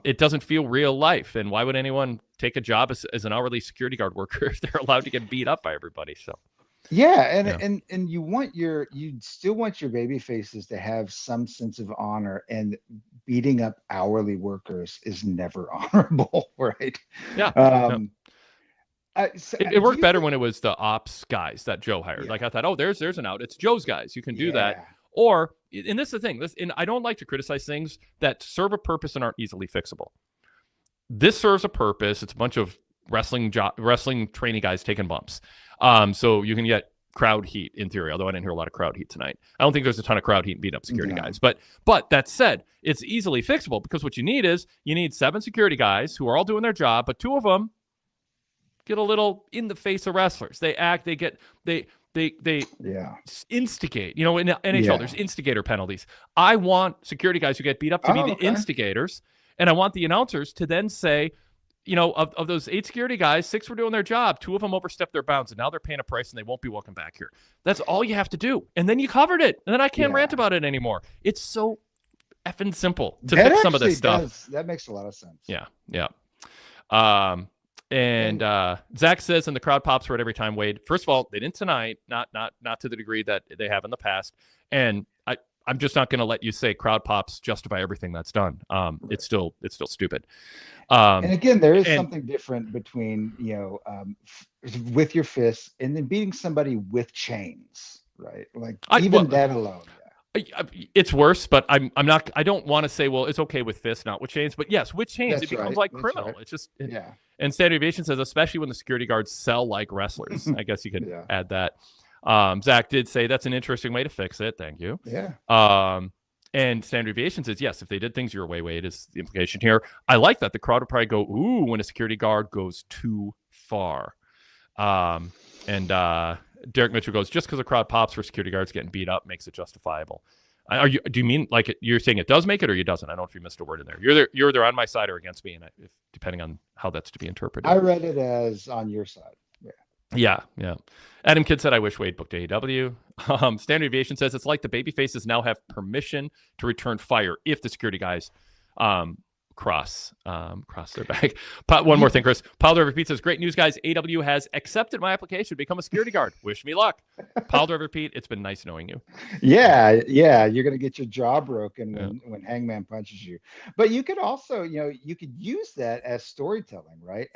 Speaker 1: it doesn't feel real life. And why would anyone take a job as an hourly security guard worker if they're allowed to get beat up by everybody? So
Speaker 2: and you still want your baby faces to have some sense of honor, and beating up hourly workers is never honorable, right?
Speaker 1: It worked better when it was the ops guys that Joe hired. Like I thought, there's an out. It's Joe's guys. You can do that. Or, and this is the thing, and I don't like to criticize things that serve a purpose and aren't easily fixable. This serves a purpose. It's a bunch of wrestling training guys taking bumps. So you can get crowd heat in theory, although I didn't hear a lot of crowd heat tonight. I don't think there's a ton of crowd heat and beat up security guys. But that said, it's easily fixable, because what you need 7 security guys who are all doing their job, but 2 of them get a little in the face of wrestlers. They instigate. In the NHL, there's instigator penalties. I want security guys who get beat up to be the instigators, and I want the announcers to then say, of those 8 security guys, 6 were doing their job, 2 of them overstepped their bounds, and now they're paying a price and they won't be welcome back here. That's all you have to do, and then you covered it, and then I can't rant about it anymore. It's so effing simple to fix some of this stuff.
Speaker 2: That makes a lot of sense.
Speaker 1: Yeah. And Zach says, and the crowd pops for it every time, Wade. First of all, they didn't tonight, not to the degree that they have in the past. And I'm just not going to let you say crowd pops justify everything that's done. It's still stupid.
Speaker 2: And again, there is something different between with your fists and then beating somebody with chains, right? Like that alone.
Speaker 1: It's worse, but I don't want to say, well, it's okay with fists, not with chains. But yes, with chains, it becomes like criminal. Right. It's just And Standard Deviation says, especially when the security guards sell like wrestlers. I guess you could add that. Zach did say that's an interesting way to fix it. Thank you. And Standard Deviation says, yes, if they did things your way, Wade, is the implication here. I like that. The crowd would probably go, ooh, when a security guard goes too far. Derek Mitchell goes, just because a crowd pops for security guards getting beat up makes it justifiable. Do you mean like you're saying it does make it, or it doesn't? I don't know if you missed a word in there. You're either on my side or against me, and depending on how that's to be interpreted.
Speaker 2: I read it as on your side.
Speaker 1: Yeah. Adam Kidd said, I wish Wade booked AEW. Standard Deviation says it's like the baby faces now have permission to return fire if the security guys cross their back. One more thing, Chris. Pile Driver Pete says, great news, guys. AEW has accepted my application to become a security guard. Wish me luck. Pile Driver Pete, it's been nice knowing you.
Speaker 2: Yeah. You're going to get your jaw broken when Hangman punches you. But you could also, you could use that as storytelling, right?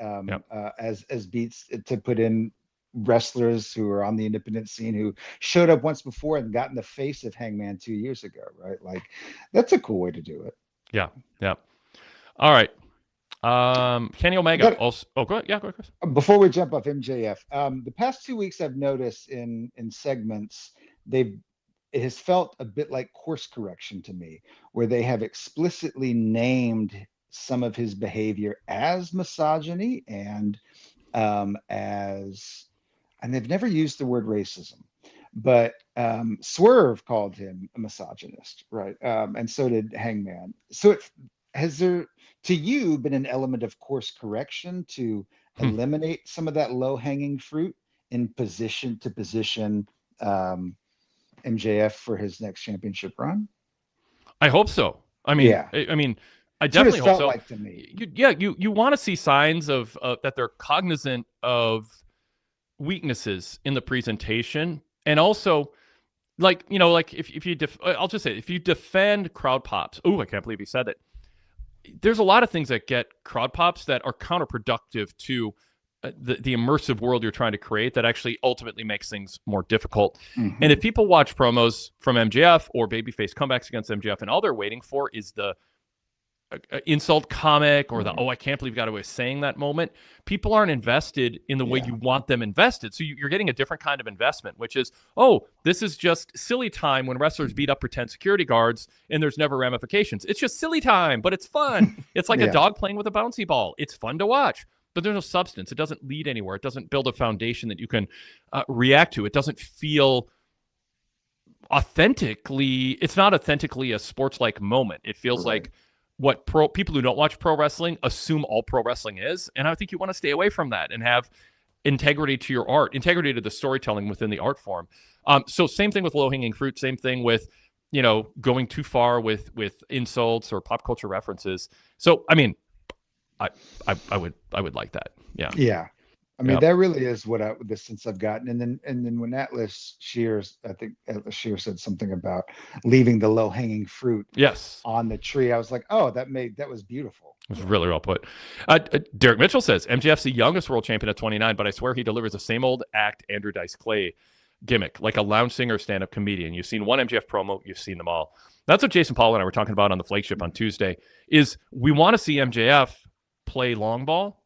Speaker 2: As beats to put in wrestlers who are on the independent scene who showed up once before and got in the face of Hangman 2 years ago, right? Like, that's a cool way to do it.
Speaker 1: Yeah. All right. Kenny Omega also. Oh, go ahead. Yeah, go ahead, Chris.
Speaker 2: Before we jump off MJF, the past 2 weeks I've noticed in segments it has felt a bit like course correction to me, where they have explicitly named some of his behavior as misogyny and they've never used the word racism. but Swerve called him a misogynist, right? And so did Hangman. So has there, to you, been an element of course correction to eliminate some of that low hanging fruit in position to position MJF for his next championship run?
Speaker 1: I hope so. I mean,
Speaker 2: Yeah.
Speaker 1: I
Speaker 2: That's what
Speaker 1: definitely
Speaker 2: it
Speaker 1: hope
Speaker 2: felt
Speaker 1: so.
Speaker 2: like to me.
Speaker 1: You want to see signs of that they're cognizant of weaknesses in the presentation, and also like if you I'll just say if you defend crowd pops. Oh, I can't believe you said that. There's a lot of things that get crowd pops that are counterproductive to the immersive world you're trying to create that actually ultimately makes things more difficult.
Speaker 2: Mm-hmm.
Speaker 1: And if people watch promos from MJF or babyface comebacks against MJF and all they're waiting for is the insult comic or the I can't believe you got away with saying that moment, people aren't invested in the way you want them invested. So you're getting a different kind of investment, which is, this is just silly time when wrestlers beat up pretend security guards and there's never ramifications. It's just silly time, but it's fun. It's like a dog playing with a bouncy ball. It's fun to watch, but there's no substance. It doesn't lead anywhere. It doesn't build a foundation that you can react to. It doesn't feel authentically. It's not authentically a sports-like moment. It feels like what people who don't watch pro wrestling assume all pro wrestling is. And I think you want to stay away from that and have integrity to your art, integrity to the storytelling within the art form. So same thing with low-hanging fruit, same thing with, going too far with insults or pop culture references. So, I mean, I would like that. Yeah.
Speaker 2: Yeah. I mean, that really is what the sense I've gotten. And then when Atlas Shears, I think Atlas Shears said something about leaving the low hanging fruit on the tree. I was like, that was beautiful.
Speaker 1: It was really well put. Derek Mitchell says MJF's the youngest world champion at 29, but I swear he delivers the same old act Andrew Dice Clay gimmick, like a lounge singer, stand-up comedian. You've seen one MJF promo, you've seen them all. That's what Jason Paul and I were talking about on the flagship on Tuesday, is we want to see MJF play long ball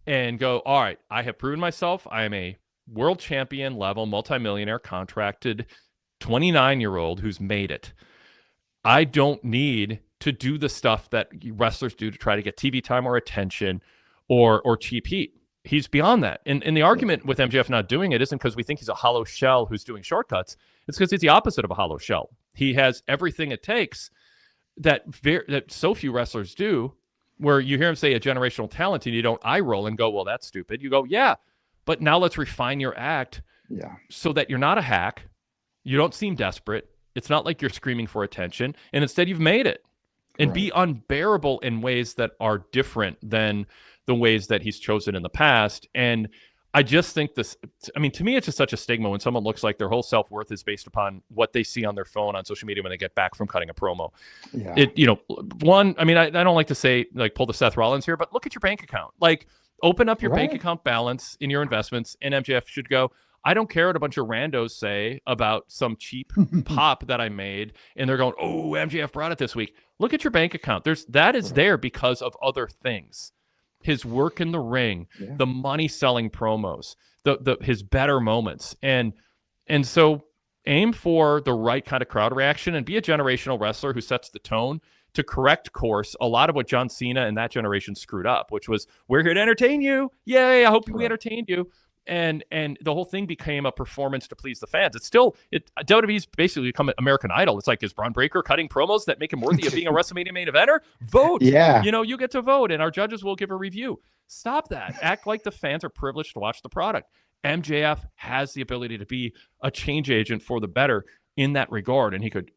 Speaker 1: and go, all right, I have proven myself. I am a world champion level, multimillionaire contracted 29-year-old who's made it. I don't need to do the stuff that wrestlers do to try to get TV time or attention or cheap heat. He's beyond that. And the argument with MJF not doing it isn't because we think he's a hollow shell who's doing shortcuts. It's because he's the opposite of a hollow shell. He has everything it takes that so few wrestlers do, where you hear him say a generational talent and you don't eye roll and go, well, that's stupid. You go, yeah, but now let's refine your act so that you're not a hack. You don't seem desperate. It's not like you're screaming for attention. And instead you've made it and be unbearable in ways that are different than the ways that he's chosen in the past. And I just think to me, it's just such a stigma when someone looks like their whole self-worth is based upon what they see on their phone on social media when they get back from cutting a promo. Yeah. I don't like to say, like, pull the Seth Rollins here, but look at your bank account. Like, open up your bank account balance in your investments, and MJF should go, I don't care what a bunch of randos say about some cheap pop that I made, and they're going, oh, MJF brought it this week. Look at your bank account. That is there because of other things. His work in the ring, the money selling promos, his better moments. And so aim for the right kind of crowd reaction and be a generational wrestler who sets the tone to correct course a lot of what John Cena and that generation screwed up, which was, we're here to entertain you. Yay, I hope we entertained you. And the whole thing became a performance to please the fans. WWE's basically become American Idol. It's like, is Braun Breaker cutting promos that make him worthy of being a WrestleMania main eventer? Vote. Yeah. You get to vote, and our judges will give a review. Stop that. Act like the fans are privileged to watch the product. MJF has the ability to be a change agent for the better in that regard, and he could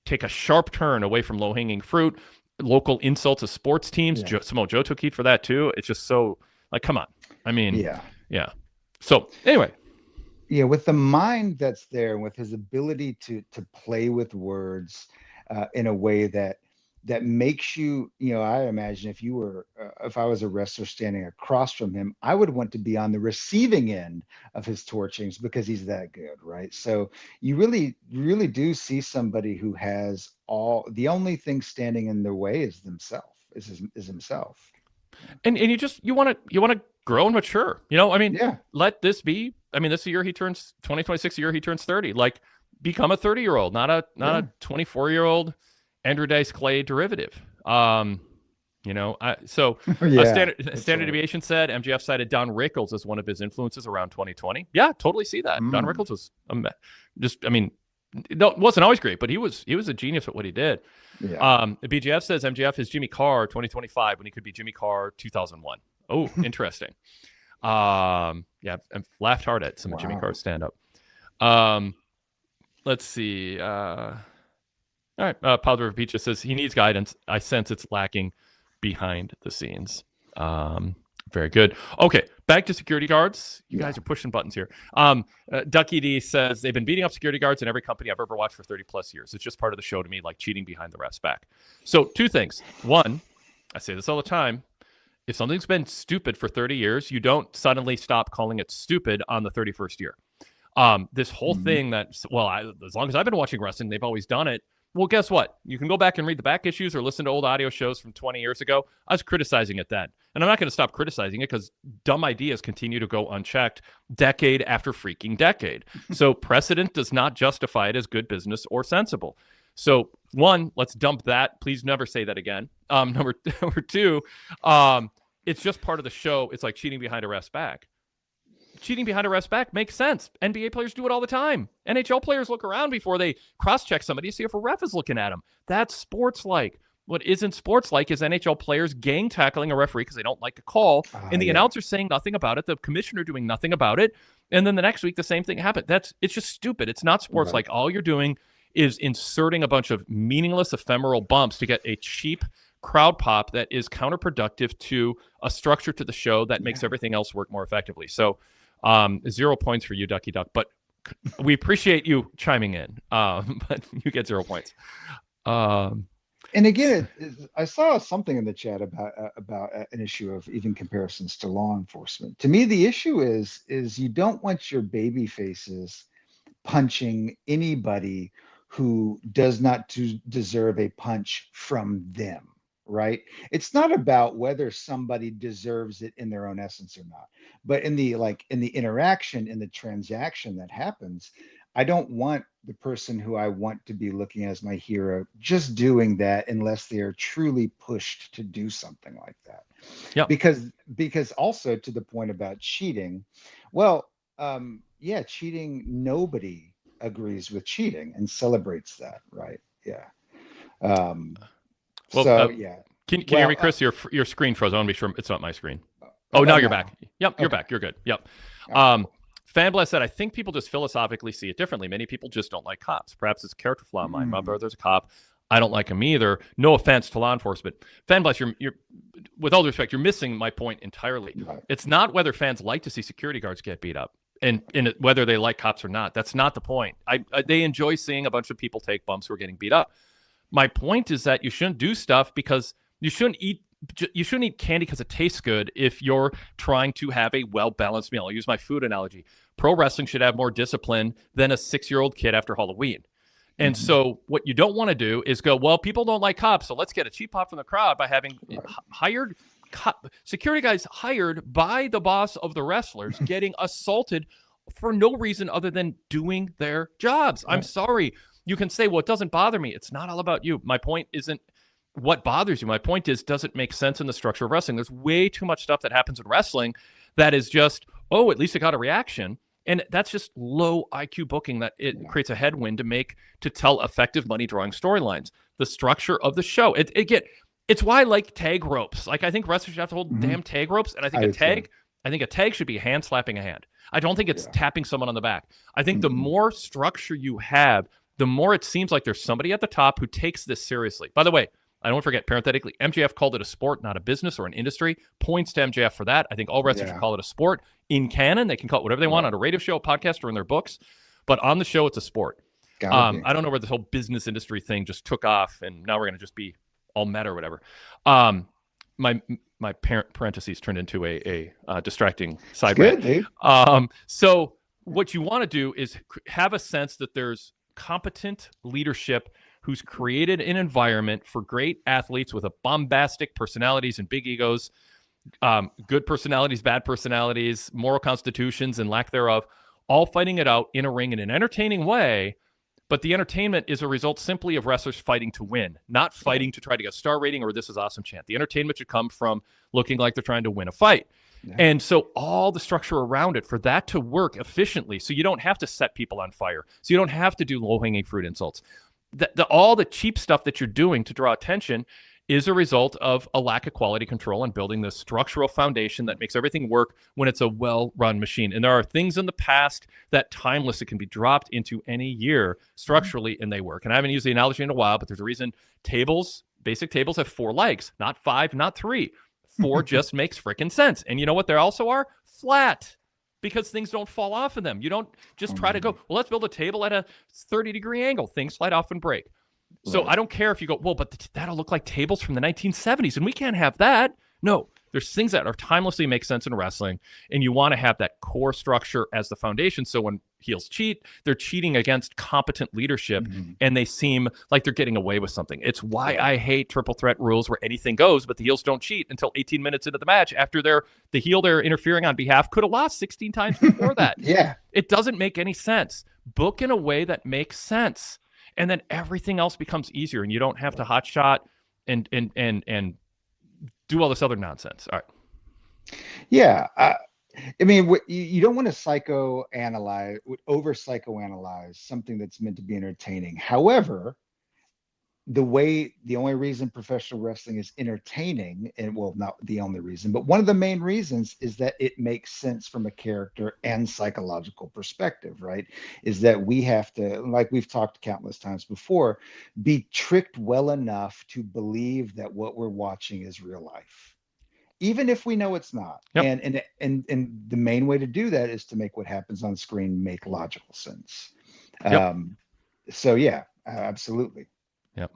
Speaker 1: take a sharp turn away from low-hanging fruit, local insults of sports teams. Samoa Joe took heat for that too. It's just so, like, come on. I mean, yeah. So anyway,
Speaker 2: with the mind that's there, and with his ability to play with words in a way that makes you, I imagine if I was a wrestler standing across from him, I would want to be on the receiving end of his torchings because he's that good, right? So you really, really do see somebody who has the only thing standing in their way is himself.
Speaker 1: And you want to grow and mature. Let this be. This is the year he turns 2026. The year he turns 30. Like, become a 30-year-old, not a 24-year-old Andrew Dice Clay derivative. Standard Deviation said MJF cited Don Rickles as one of his influences around 2020. Yeah, totally see that. Don Rickles was it wasn't always great, but he was a genius at what he did.
Speaker 2: Yeah.
Speaker 1: BGF says MJF is Jimmy Carr 2025 when he could be Jimmy Carr 2001. Oh, interesting. Yeah, I've laughed hard at some of Jimmy Carr's stand-up. Let's see. All right. Powder of Peach says he needs guidance. I sense it's lacking behind the scenes. Very good. Okay, back to security guards. You guys are pushing buttons here. Ducky D says they've been beating up security guards in every company I've ever watched for 30 plus years. It's just part of the show to me, like cheating behind the ref's back. So 2 things. One, I say this all the time. If something's been stupid for 30 years, you don't suddenly stop calling it stupid on the 31st year. This whole thing that, as long as I've been watching wrestling, they've always done it. Well, guess what? You can go back and read the back issues or listen to old audio shows from 20 years ago. I was criticizing it then. And I'm not going to stop criticizing it because dumb ideas continue to go unchecked decade after freaking decade. So precedent does not justify it as good business or sensible. So 1, let's dump that. Please never say that again. Number 2, it's just part of the show. It's like cheating behind a ref's back. Cheating behind a ref's back makes sense. NBA players do it all the time. NHL players look around before they cross-check somebody to see if a ref is looking at them. That's sports-like. What isn't sports-like is NHL players gang tackling a referee because they don't like a call, and the announcer saying nothing about it, the commissioner doing nothing about it, and then the next week the same thing happened. It's just stupid. It's not sports-like. All you're doing is inserting a bunch of meaningless ephemeral bumps to get a cheap crowd pop that is counterproductive to a structure to the show that makes everything else work more effectively. So 0 points for you, Ducky Duck, but we appreciate you chiming in. But you get 0 points.
Speaker 2: And again, I saw something in the chat about an issue of even comparisons to law enforcement. To me, the issue is you don't want your baby faces punching anybody who does not deserve a punch from them. Right? It's not about whether somebody deserves it in their own essence or not, but in the interaction, in the transaction that happens, I don't want the person who I want to be looking at as my hero just doing that unless they are truly pushed to do something like that.
Speaker 1: Yeah.
Speaker 2: Because also to the point about cheating, cheating, nobody agrees with cheating and celebrates that, right? Yeah. Can
Speaker 1: you hear me, Chris? Your screen froze. I want to be sure it's not my screen. Now you're back. Yep, you're back. You're good. Yep. Fanblast said, I think people just philosophically see it differently. Many people just don't like cops. Perhaps it's a character flaw of mine. My brother's a cop. I don't like him either. No offense to law enforcement. Fanblast, you're with all due respect, you're missing my point entirely. Right. It's not whether fans like to see security guards get beat up and whether they like cops or not. That's not the point. They enjoy seeing a bunch of people take bumps who are getting beat up. My point is that you shouldn't do stuff because you shouldn't eat candy because it tastes good if you're trying to have a well-balanced meal. I'll use my food analogy. Pro wrestling should have more discipline than a 6-year-old kid after Halloween. And so what you don't want to do is go, well, people don't like cops, so let's get a cheap pop from the crowd by having hired security guys hired by the boss of the wrestlers getting assaulted for no reason other than doing their jobs. I'm sorry. You can say, well, it doesn't bother me. It's not all about you. My point isn't what bothers you. My point is, does it make sense in the structure of wrestling? There's way too much stuff that happens in wrestling that is just, oh, at least it got a reaction. And that's just low IQ booking that it creates a headwind to tell effective money drawing storylines. The structure of the show. It's why I like tag ropes. Like I think wrestlers should have to hold damn tag ropes. And I think a tag should be hand slapping a hand. I don't think it's tapping someone on the back. I think the more structure you have, the more it seems like there's somebody at the top who takes this seriously. By the way, I don't forget, parenthetically, MJF called it a sport, not a business or an industry. Points to MJF for that. I think all wrestlers should call it a sport. In canon, they can call it whatever they want on a radio show, a podcast, or in their books. But on the show, it's a sport. I don't know where this whole business industry thing just took off, and now we're going to just be all meta or whatever. My parentheses turned into a distracting side rant. So what you want to do is have a sense that there's competent leadership who's created an environment for great athletes with a bombastic personalities and big egos, good personalities, bad personalities, moral constitutions and lack thereof, all fighting it out in a ring in an entertaining way, But the entertainment is a result simply of wrestlers fighting to win, not fighting to try to get a star rating or this is awesome chant. The entertainment should come from looking like they're trying to win a fight. Yeah. And so all the structure around it for that to work efficiently, so you don't have to set people on fire, so you don't have to do low-hanging fruit insults. All the cheap stuff that you're doing to draw attention is a result of a lack of quality control and building the structural foundation that makes everything work when it's a well-run machine. And there are things in the past that timeless, it can be dropped into any year structurally, and they work. And I haven't used the analogy in a while, but there's a reason basic tables have 4 legs, not 5, not 3. 4 just makes freaking sense. And you know what they also are? Flat. Because things don't fall off of them. You don't just try to go, well, let's build a table at a 30-degree angle. Things slide off and break. So right. I don't care if you go, well, but that'll look like tables from the 1970s, and we can't have that. No, there's things that are timelessly make sense in wrestling, and you want to have that core structure as the foundation. So when heels cheat, they're cheating against competent leadership, and they seem like they're getting away with something. It's why I hate triple threat rules where anything goes, but the heels don't cheat until 18 minutes into the match after the heel they're interfering on behalf could have lost 16 times before that.
Speaker 2: Yeah.
Speaker 1: It doesn't make any sense. Book in a way that makes sense. And then everything else becomes easier, and you don't have to hot shot and do all this other nonsense. All right.
Speaker 2: Yeah. I mean, you don't want to over psychoanalyze something that's meant to be entertaining. However, the only reason professional wrestling is entertaining, and well, not the only reason, but one of the main reasons is that it makes sense from a character and psychological perspective, right? Is that we have to, like we've talked countless times before, be tricked well enough to believe that what we're watching is real life, even if we know it's not. Yep. And the main way to do that is to make what happens on screen make logical sense.
Speaker 1: Yep.
Speaker 2: So yeah, absolutely.
Speaker 1: Yep.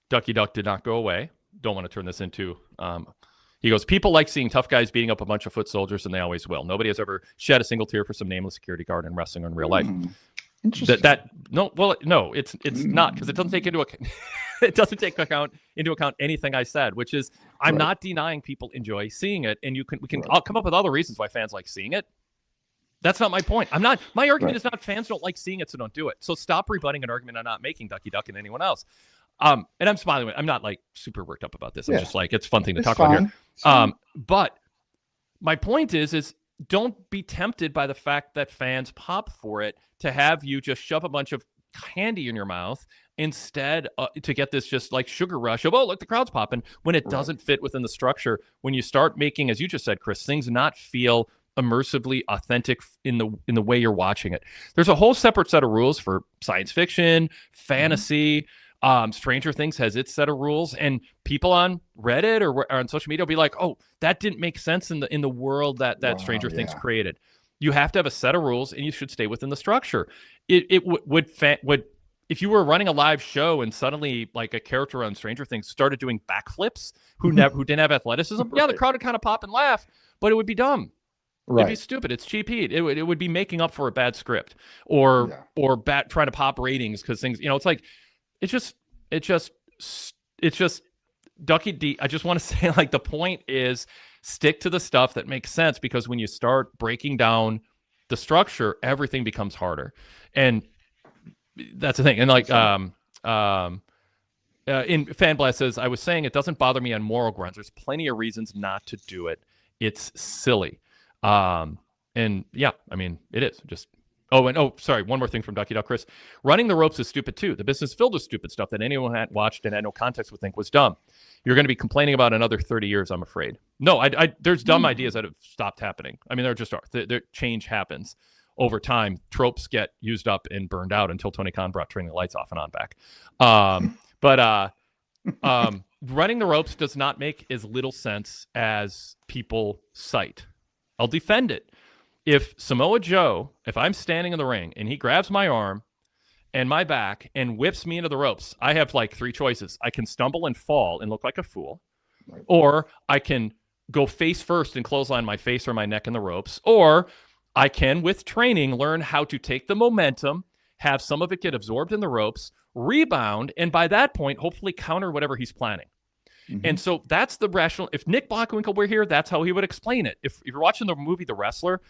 Speaker 1: Ducky Duck did not go away. Don't want to turn this into, he goes, people like seeing tough guys beating up a bunch of foot soldiers, and they always will. Nobody has ever shed a single tear for some nameless security guard in wrestling or in real life.
Speaker 2: Interesting.
Speaker 1: No, it's not, because it doesn't take into account, into account anything I said, which is I'm not denying people enjoy seeing it, and I'll come up with other reasons why fans like seeing it. That's not my point. My argument is not fans don't like seeing it, so don't do it. So stop rebutting an argument I'm not making, Ducky Duck and anyone else. And I'm smiling. I'm not like super worked up about this. I'm just like, it's a fun thing to talk about here. But my point is don't be tempted by the fact that fans pop for it to have you just shove a bunch of candy in your mouth instead to get this just like sugar rush of, oh, look, the crowd's popping, when it doesn't fit within the structure. When you start making, as you just said, Chris, things not feel immersively authentic in the way you're watching it. There's a whole separate set of rules for science fiction, fantasy. Stranger Things has its set of rules, and people on Reddit or on social media will be like, oh, that didn't make sense in the world that Stranger Things created. You have to have a set of rules, and you should stay within the structure. It would if you were running a live show and suddenly like a character on Stranger Things started doing backflips who didn't have athleticism, the crowd would kind of pop and laugh, but it would be dumb. Right. It'd be stupid. It's cheap heat. It would be making up for a bad script or trying to pop ratings because things, it's like, it's just Ducky D. I just want to say, like, the point is stick to the stuff that makes sense, because when you start breaking down the structure, everything becomes harder. And that's the thing. And like, in Fanblast says, I was saying it doesn't bother me on moral grounds. There's plenty of reasons not to do it. It's silly. And yeah, I mean, it is just, sorry. One more thing from Ducky Duck, Chris. Running the ropes is stupid too. The business filled with stupid stuff that anyone had watched and had no context would think was dumb. You're going to be complaining about another 30 years, I'm afraid. No, there's dumb ideas that have stopped happening. I mean, there just are. Change happens over time. Tropes get used up and burned out until Tony Khan brought turning the lights off and on back. Running the ropes does not make as little sense as people cite. I'll defend it. If Samoa Joe, if I'm standing in the ring and he grabs my arm and my back and whips me into the ropes, I have like 3 choices. I can stumble and fall and look like a fool, or I can go face first and clothesline my face or my neck in the ropes, or I can, with training, learn how to take the momentum, have some of it get absorbed in the ropes, rebound, and by that point, hopefully counter whatever he's planning. And so that's the rational. If Nick Bockwinkel were here, that's how he would explain it. If you're watching the movie The Wrestler,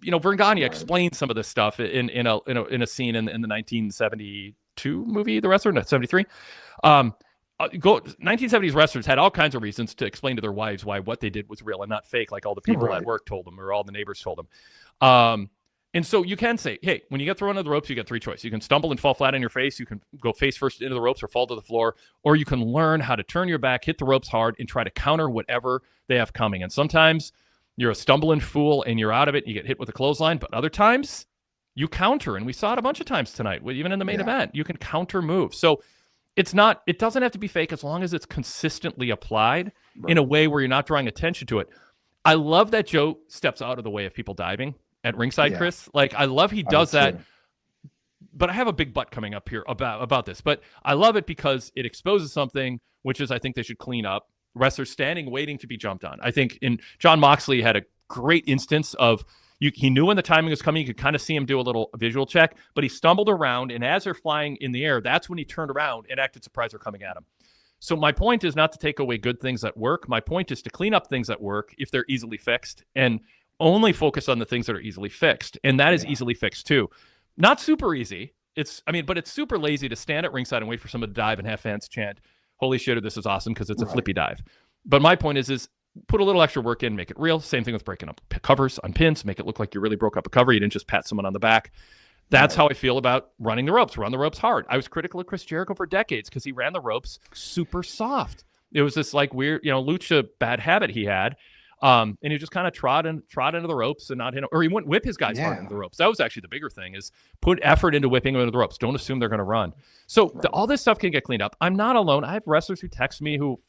Speaker 1: Vern Gagne explains some of this stuff in a scene in the 1972 movie The Wrestler, no, 73. 1970s wrestlers had all kinds of reasons to explain to their wives why what they did was real and not fake, like all the people at work told them or all the neighbors told them. And so you can say, hey, when you get thrown into the ropes, you get three choices. You can stumble and fall flat on your face. You can go face first into the ropes or fall to the floor, or you can learn how to turn your back, hit the ropes hard, and try to counter whatever they have coming. And sometimes you're a stumbling fool and you're out of it. You get hit with a clothesline, but other times you counter. And we saw it a bunch of times tonight, even in the main event. You can counter moves. So it doesn't have to be fake as long as it's consistently applied in a way where you're not drawing attention to it. I love that Joe steps out of the way of people diving at ringside, Chris. Like, I love he does that. But I have a big butt coming up here about this. But I love it because it exposes something, which is I think they should clean up. Wrestlers standing, waiting to be jumped on. I think John Moxley had a great instance of he knew when the timing was coming. You could kind of see him do a little visual check, but he stumbled around, and as they're flying in the air, that's when he turned around and acted surprised they're coming at him. So my point is not to take away good things that work. My point is to clean up things that work if they're easily fixed, and only focus on the things that are easily fixed. And that is easily fixed too. Not super easy. But it's super lazy to stand at ringside and wait for someone to dive and have fans chant, holy shit, or this is awesome, because it's a flippy dive. But my point is put a little extra work in, make it real. Same thing with breaking up covers on pins, make it look like you really broke up a cover. You didn't just pat someone on the back. That's how I feel about running the ropes. Run the ropes hard. I was critical of Chris Jericho for decades because he ran the ropes super soft. It was this like weird, lucha bad habit he had. And he just kind of trot into the ropes and not hit him, or he wouldn't whip his guys hard into the ropes. That was actually the bigger thing, is put effort into whipping them into the ropes. Don't assume they're going to run. So all this stuff can get cleaned up. I'm not alone. I have wrestlers who text me who,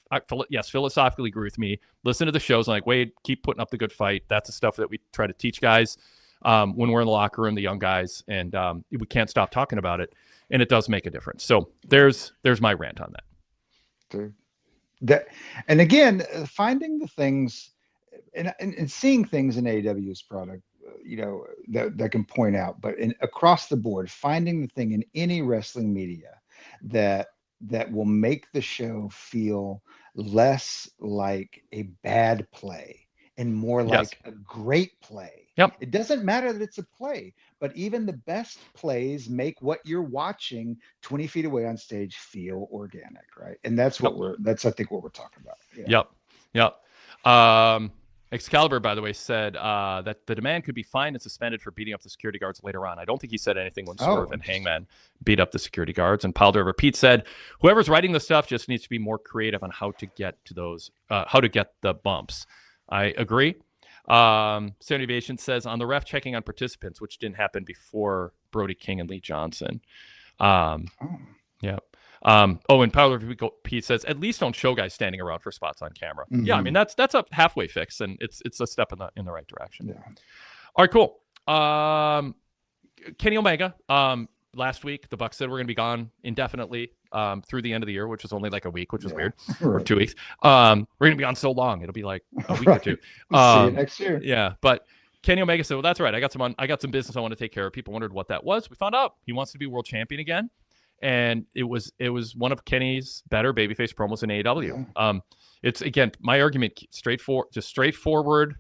Speaker 1: philosophically agree with me, listen to the shows, and like, Wade, keep putting up the good fight. That's the stuff that we try to teach guys when we're in the locker room, the young guys, and we can't stop talking about it. And it does make a difference. So there's my rant on that.
Speaker 2: And again, finding the things and seeing things in AEW's product, that can point out, but across the board, finding the thing in any wrestling media that will make the show feel less like a bad play and more like a great play.
Speaker 1: Yep.
Speaker 2: It doesn't matter that it's a play, but even the best plays make what you're watching 20 feet away on stage feel organic, right? And that's I think what we're talking about.
Speaker 1: Yep. Excalibur, by the way, said that the demand could be fined and suspended for beating up the security guards later on. I don't think he said anything when Swerve and Hangman beat up the security guards. And Pile Driver Pete said, whoever's writing the stuff just needs to be more creative on how to get to those, how to get the bumps. I agree. Sound Aviation says, on the ref checking on participants, which didn't happen before Brody King and Lee Johnson. Yeah. And Power Pete says, at least don't show guys standing around for spots on camera. Mm-hmm. Yeah, I mean that's a halfway fix, and it's a step in the right direction.
Speaker 2: Yeah.
Speaker 1: All right, cool. Kenny Omega. Last week the Bucks said we're going to be gone indefinitely through the end of the year, which was only like a week, which was weird, or 2 weeks. We're going to be gone so long; it'll be like a week or two.
Speaker 2: See you next year.
Speaker 1: Yeah, but Kenny Omega said, "Well, that's right. I got some business I want to take care of." People wondered what that was. We found out he wants to be world champion again. And it was one of Kenny's better babyface promos in AEW. Yeah. It's, again, my argument, straightforward,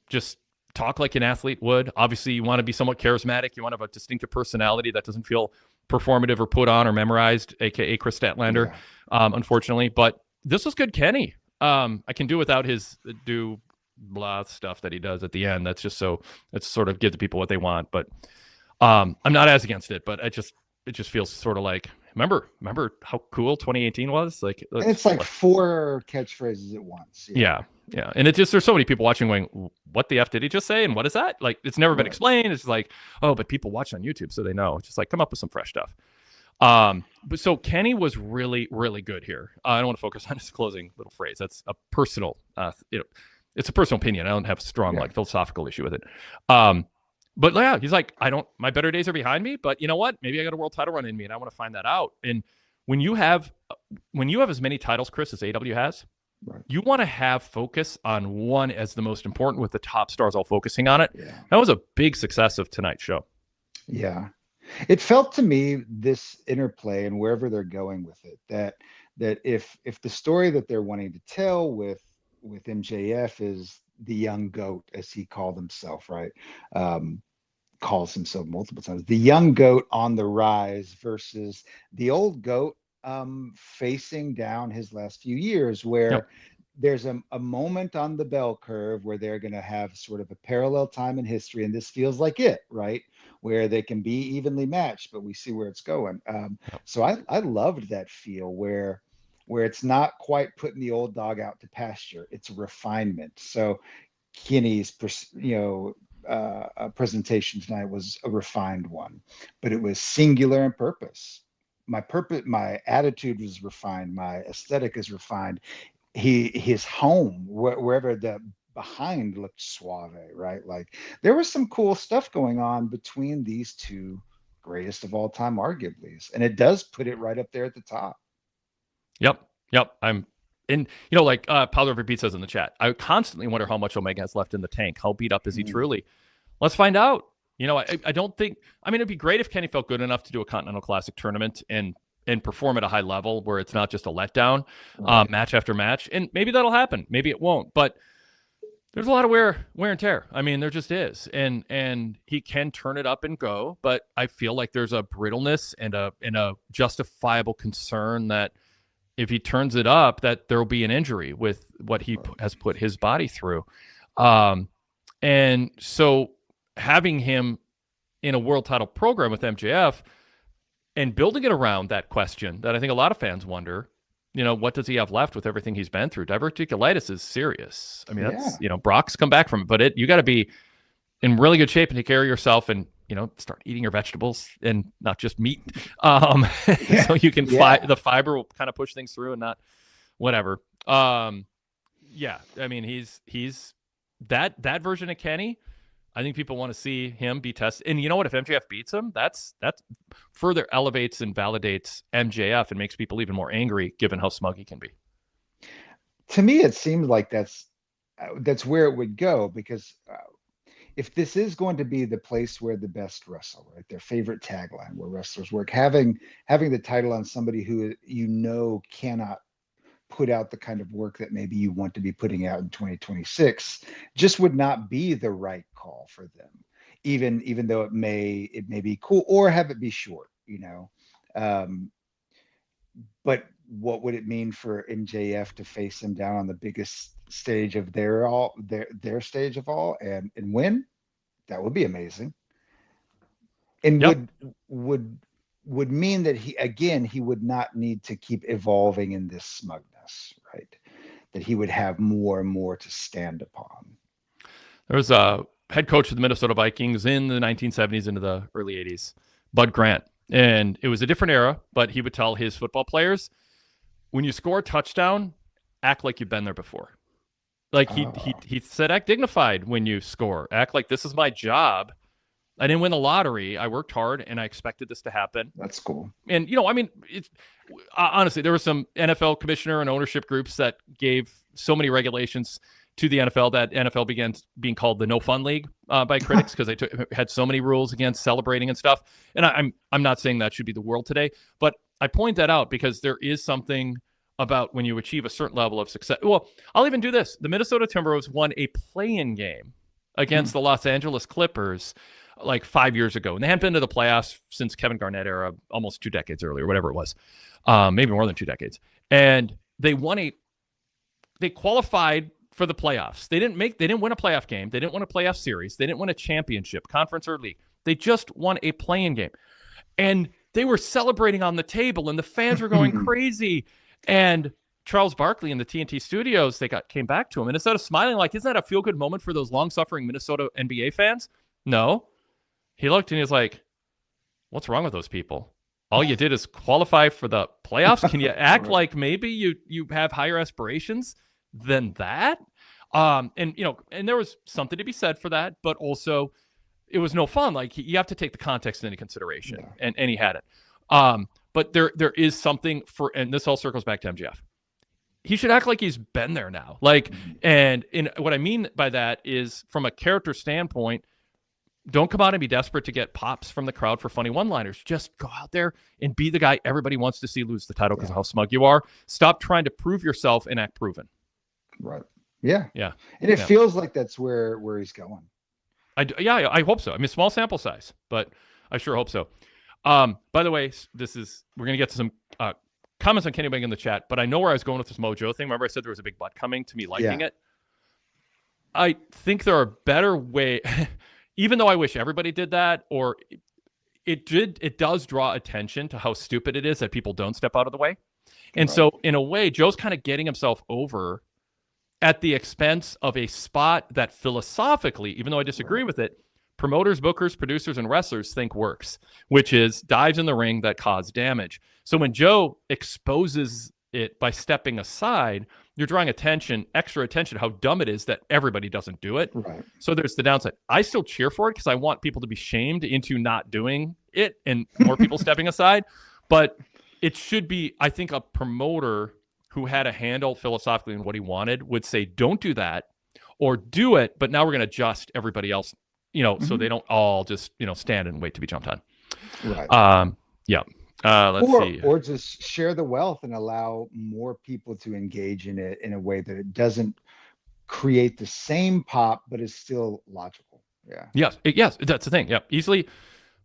Speaker 1: just talk like an athlete would. Obviously, you want to be somewhat charismatic. You want to have a distinctive personality that doesn't feel performative or put on or memorized, a.k.a. Chris Statlander, unfortunately. But this was good Kenny. I can do without his blah stuff that he does at the end. That's sort of give the people what they want. But I'm not as against it, but it just feels sort of like, remember how cool 2018 was? Like,
Speaker 2: it's like 4 catchphrases at once.
Speaker 1: Yeah. And it's just, there's so many people watching going, what the F did he just say? And what is that? Like, it's never been explained. It's like, oh, but people watch on YouTube, so they know. It's just like, come up with some fresh stuff. But so Kenny was really, really good here. I don't want to focus on his closing little phrase. That's a personal, it's a personal opinion. I don't have a strong philosophical issue with it. But yeah, he's like, my better days are behind me, but you know what? Maybe I got a world title run in me and I want to find that out. And when you have as many titles, Chris, as AEW has, you want to have focus on one as the most important, with the top stars all focusing on it. Yeah. That was a big success of tonight's show.
Speaker 2: Yeah. It felt to me, this interplay and wherever they're going with it, that if the story that they're wanting to tell with MJF is the young goat, as he called himself, right? Calls himself multiple times, the young goat on the rise versus the old goat facing down his last few years, where
Speaker 1: Yep.
Speaker 2: there's a moment on the bell curve where they're going to have sort of a parallel time in history, and this feels like it, right? Where they can be evenly matched, but we see where it's going.
Speaker 1: Yep.
Speaker 2: So I loved that feel where it's not quite putting the old dog out to pasture; it's a refinement. So Kenny's, presentation tonight was a refined one, but it was singular in purpose. My attitude was refined. My aesthetic is refined. His home, wherever the behind looked suave, right? Like there was some cool stuff going on between these two greatest of all time, arguably, and it does put it right up there at the top.
Speaker 1: Yep. Like pwtorchvip says in the chat, I constantly wonder how much Omega has left in the tank. How beat up is he truly? Let's find out. I don't think. I mean, it'd be great if Kenny felt good enough to do a Continental Classic tournament and perform at a high level where it's not just a letdown, match after match. And maybe that'll happen. Maybe it won't. But there's a lot of wear and tear. I mean, there just is. And he can turn it up and go. But I feel like there's a brittleness and a justifiable concern that if he turns it up, that there will be an injury with what he has put his body through. And so having him in a world title program with MJF and building it around that question that I think a lot of fans wonder, what does he have left with everything he's been through? Diverticulitis is serious. I mean, that's, Brock's come back from it, but you got to be in really good shape and take care of yourself and, start eating your vegetables and not just meat. So you can the fiber will kind of push things through and not whatever. I mean, he's that version of Kenny. I think people want to see him be tested. And you know what? If MJF beats him, that's further elevates and validates MJF and makes people even more angry given how smug he can be.
Speaker 2: To me, it seems like that's where it would go, because if this is going to be the place where the best wrestle, right, their favorite tagline where wrestlers work, having the title on somebody who cannot put out the kind of work that maybe you want to be putting out in 2026 just would not be the right call for them, even though it may be cool, or have it be short, but what would it mean for MJF to face him down on the biggest stage of their stage of all and win? That would be amazing, and would mean that he would not need to keep evolving in this smugness, right? That he would have more and more to stand upon.
Speaker 1: There was a head coach of the Minnesota Vikings in the 1970s into the early 80s, Bud Grant, and it was a different era, but he would tell his football players, when you score a touchdown, act like you've been there before. Like he said, act dignified when you score. Act like this is my job. I didn't win the lottery. I worked hard, and I expected this to happen.
Speaker 2: That's cool.
Speaker 1: And, I mean, it's honestly, there were some NFL commissioner and ownership groups that gave so many regulations to the NFL that NFL began being called the No Fun League by critics because they had so many rules against celebrating and stuff. And I'm not saying that should be the world today, but I point that out because there is something about when you achieve a certain level of success. Well, I'll even do this. The Minnesota Timberwolves won a play-in game against the Los Angeles Clippers like 5 years ago. And they hadn't been to the playoffs since Kevin Garnett era, almost 2 decades earlier, whatever it was, maybe more than 2 decades. And they qualified for the playoffs. They didn't win a playoff game. They didn't win a playoff series. They didn't win a championship, conference or league. They just won a play-in game. And they were celebrating on the table and the fans were going crazy. And Charles Barkley in the TNT studios, came back to him. And instead of smiling like, isn't that a feel-good moment for those long-suffering Minnesota NBA fans? No. He looked and he was like, what's wrong with those people? All you did is qualify for the playoffs. Can you act like maybe you have higher aspirations than that? And there was something to be said for that, but also it was no fun. Like you have to take the context into consideration, and he had it. But there is something and this all circles back to MJF. He should act like he's been there now. Like, and what I mean by that is from a character standpoint, Don't come out and be desperate to get pops from the crowd for funny one-liners. Just go out there and be the guy everybody wants to see lose the title because of how smug you are. Stop trying to prove yourself and act proven.
Speaker 2: Right. Yeah.
Speaker 1: Yeah.
Speaker 2: And it feels like that's where he's going.
Speaker 1: I hope so. I mean, small sample size, but I sure hope so. By the way, we're going to get to some comments on Kenny Omega in the chat, but I know where I was going with this Mojo thing. Remember I said there was a big butt coming to me liking it? I think there are better ways, even though I wish everybody did that, or it does draw attention to how stupid it is that people don't step out of the way. And so in a way, Joe's kind of getting himself over at the expense of a spot that philosophically, even though I disagree with it, promoters, bookers, producers, and wrestlers think works, which is dives in the ring that cause damage. So when Joe exposes it by stepping aside, you're drawing extra attention to how dumb it is that everybody doesn't do it.
Speaker 2: Right.
Speaker 1: So there's the downside. I still cheer for it because I want people to be shamed into not doing it and more people stepping aside. But it should be, I think, a promoter who had a handle philosophically on what he wanted would say, don't do that, or do it, but now we're going to adjust everybody else, so they don't all just, stand and wait to be jumped on.
Speaker 2: Right.
Speaker 1: Let's see.
Speaker 2: Or just share the wealth and allow more people to engage in it in a way that it doesn't create the same pop, but is still logical. Yeah.
Speaker 1: Yes, that's the thing. Yeah.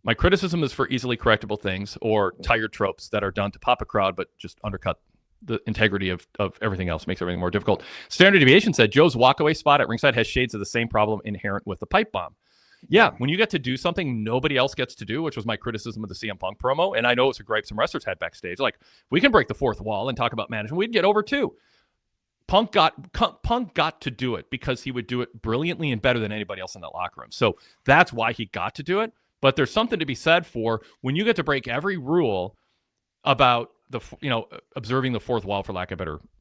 Speaker 1: My criticism is for easily correctable things or tired tropes that are done to pop a crowd, but just undercut the integrity of everything else, makes everything more difficult. Standard Deviation said Joe's walkaway spot at ringside has shades of the same problem inherent with the pipe bomb. Yeah, when you get to do something nobody else gets to do, which was my criticism of the CM Punk promo, and I know it's a gripe some wrestlers had backstage. Like, we can break the fourth wall and talk about management. We'd get over too. Punk got to do it because he would do it brilliantly and better than anybody else in that locker room. So that's why he got to do it. But there's something to be said for when you get to break every rule about observing the fourth wall,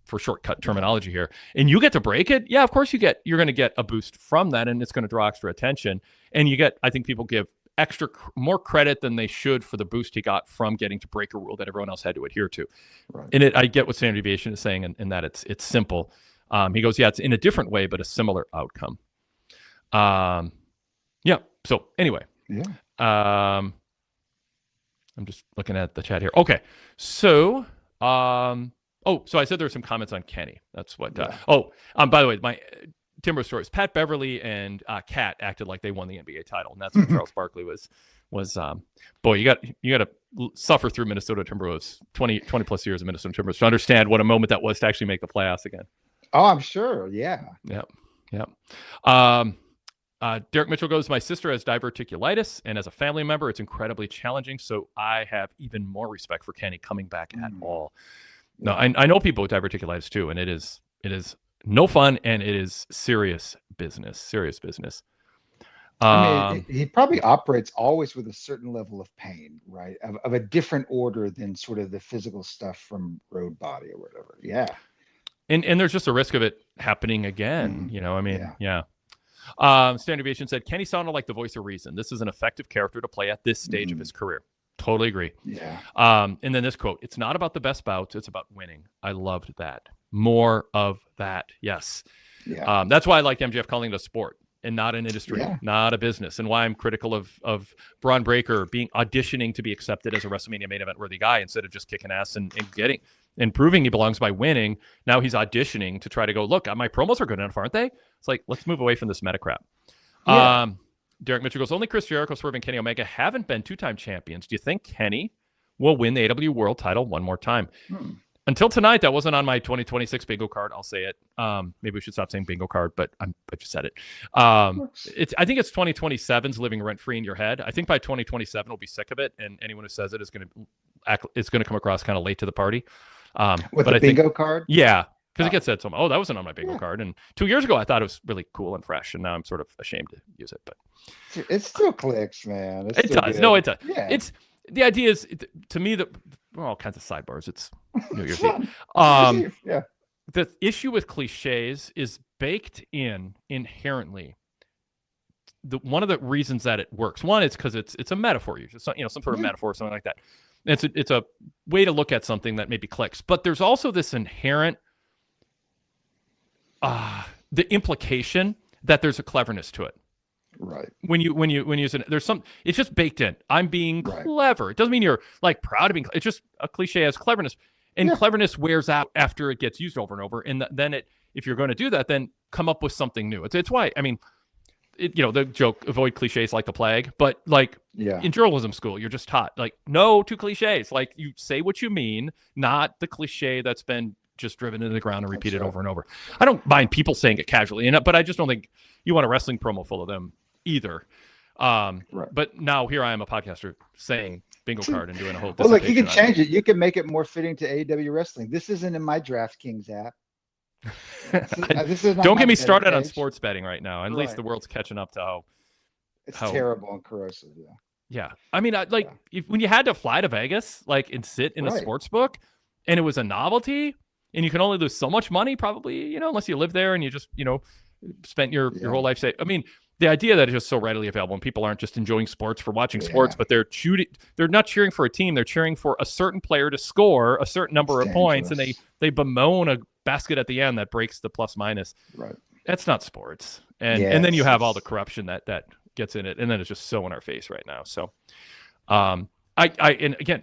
Speaker 1: for shortcut terminology here, and you get to break it. Yeah, of course you're going to get a boost from that, and it's going to draw extra attention. And I think people give more credit than they should for the boost he got from getting to break a rule that everyone else had to adhere to. Right. And I get what Standard Deviation is saying, and that it's simple. He goes, yeah, it's in a different way, but a similar outcome. Yeah. So anyway, I'm just looking at the chat here. Okay. So, so I said there were some comments on Kenny. That's what, by the way, my Timber stories, Pat Beverly and Kat acted like they won the NBA title. And that's what Charles Barkley was, boy, you got to suffer through Minnesota Timberwolves, 20 plus years of Minnesota Timberwolves to understand what a moment that was to actually make the playoffs again.
Speaker 2: Oh, I'm sure. Yeah.
Speaker 1: Derek Mitchell goes, my sister has diverticulitis, and as a family member, it's incredibly challenging. So I have even more respect for Kenny coming back at all. No, I know people with diverticulitis too, and it is no fun, and it is serious business.
Speaker 2: I mean, he probably operates always with a certain level of pain, right? Of a different order than sort of the physical stuff from road body or whatever. Yeah.
Speaker 1: And there's just a risk of it happening again. Standard Deviation said, Kenny sounded like the voice of reason. This is an effective character to play at this stage of his career. Totally agree.
Speaker 2: Yeah.
Speaker 1: And then this quote, it's not about the best bouts, it's about winning. I loved that. More of that. Yes.
Speaker 2: Yeah.
Speaker 1: That's why I like MJF calling it a sport and not an industry, not a business. And why I'm critical of Braun Breaker auditioning to be accepted as a WrestleMania main event worthy guy instead of just kicking ass and proving he belongs by winning. Now he's auditioning to try to go, look, my promos are good enough, aren't they? It's like, let's move away from this meta crap. Yeah. Derek Mitchell goes, only Chris Jericho, Swerve, and Kenny Omega haven't been two-time champions. Do you think Kenny will win the AEW World title one more time? Until tonight, that wasn't on my 2026 bingo card. I'll say it. Maybe we should stop saying bingo card, but I just said it. I think it's 2027's living rent-free in your head. I think by 2027, we'll be sick of it, and anyone who says it is going to come across kind of late to the party.
Speaker 2: With the bingo card?
Speaker 1: Yeah, because it gets said something. Oh, that wasn't on my bingo card. And 2 years ago, I thought it was really cool and fresh, and now I'm sort of ashamed to use it. But
Speaker 2: it still clicks, man.
Speaker 1: It does.
Speaker 2: Good.
Speaker 1: No, it does.
Speaker 2: Yeah.
Speaker 1: It's the idea is to me that all kinds of sidebars. It's New Year's Eve.
Speaker 2: Yeah.
Speaker 1: The issue with cliches is baked in inherently. One of the reasons that it works. One, it's because it's a metaphor, usually, some sort of metaphor or something like that. It's a way to look at something that maybe clicks, but there's also this inherent the implication that there's a cleverness to it.
Speaker 2: Right.
Speaker 1: When you use it, there's some. It's just baked in. I'm being
Speaker 2: Right.
Speaker 1: clever. It doesn't mean you're like proud of being. It's just a cliche as cleverness, and cleverness wears out after it gets used over and over. And then if you're going to do that, then come up with something new. It's why I mean, the joke, avoid cliches like the plague. But like in journalism school, you're just taught like no to cliches. Like you say what you mean, not the cliche that's been just driven into the ground and repeated over and over. I don't mind people saying it casually, but I just don't think you want a wrestling promo full of them either. But now here I am, a podcaster, saying bingo card and doing a whole.
Speaker 2: Well, look, you can change it. You can make it more fitting to AEW wrestling. This isn't in my DraftKings app.
Speaker 1: Don't get me started on sports betting right now. At least the world's catching up to how
Speaker 2: it's terrible and corrosive.
Speaker 1: Yeah. I mean, when you had to fly to Vegas, and sit in a sports book, and it was a novelty, and you can only lose so much money, probably, unless you live there and you just, spent your whole life say. I mean, the idea that it's just so readily available and people aren't just enjoying sports for watching sports, but they're not cheering for a team. They're cheering for a certain player to score a certain number of points, and they bemoan a basket at the end that breaks the plus minus.
Speaker 2: Right.
Speaker 1: That's not sports. And then you have all the corruption that gets in it, and then it's just so in our face right now. So, and again,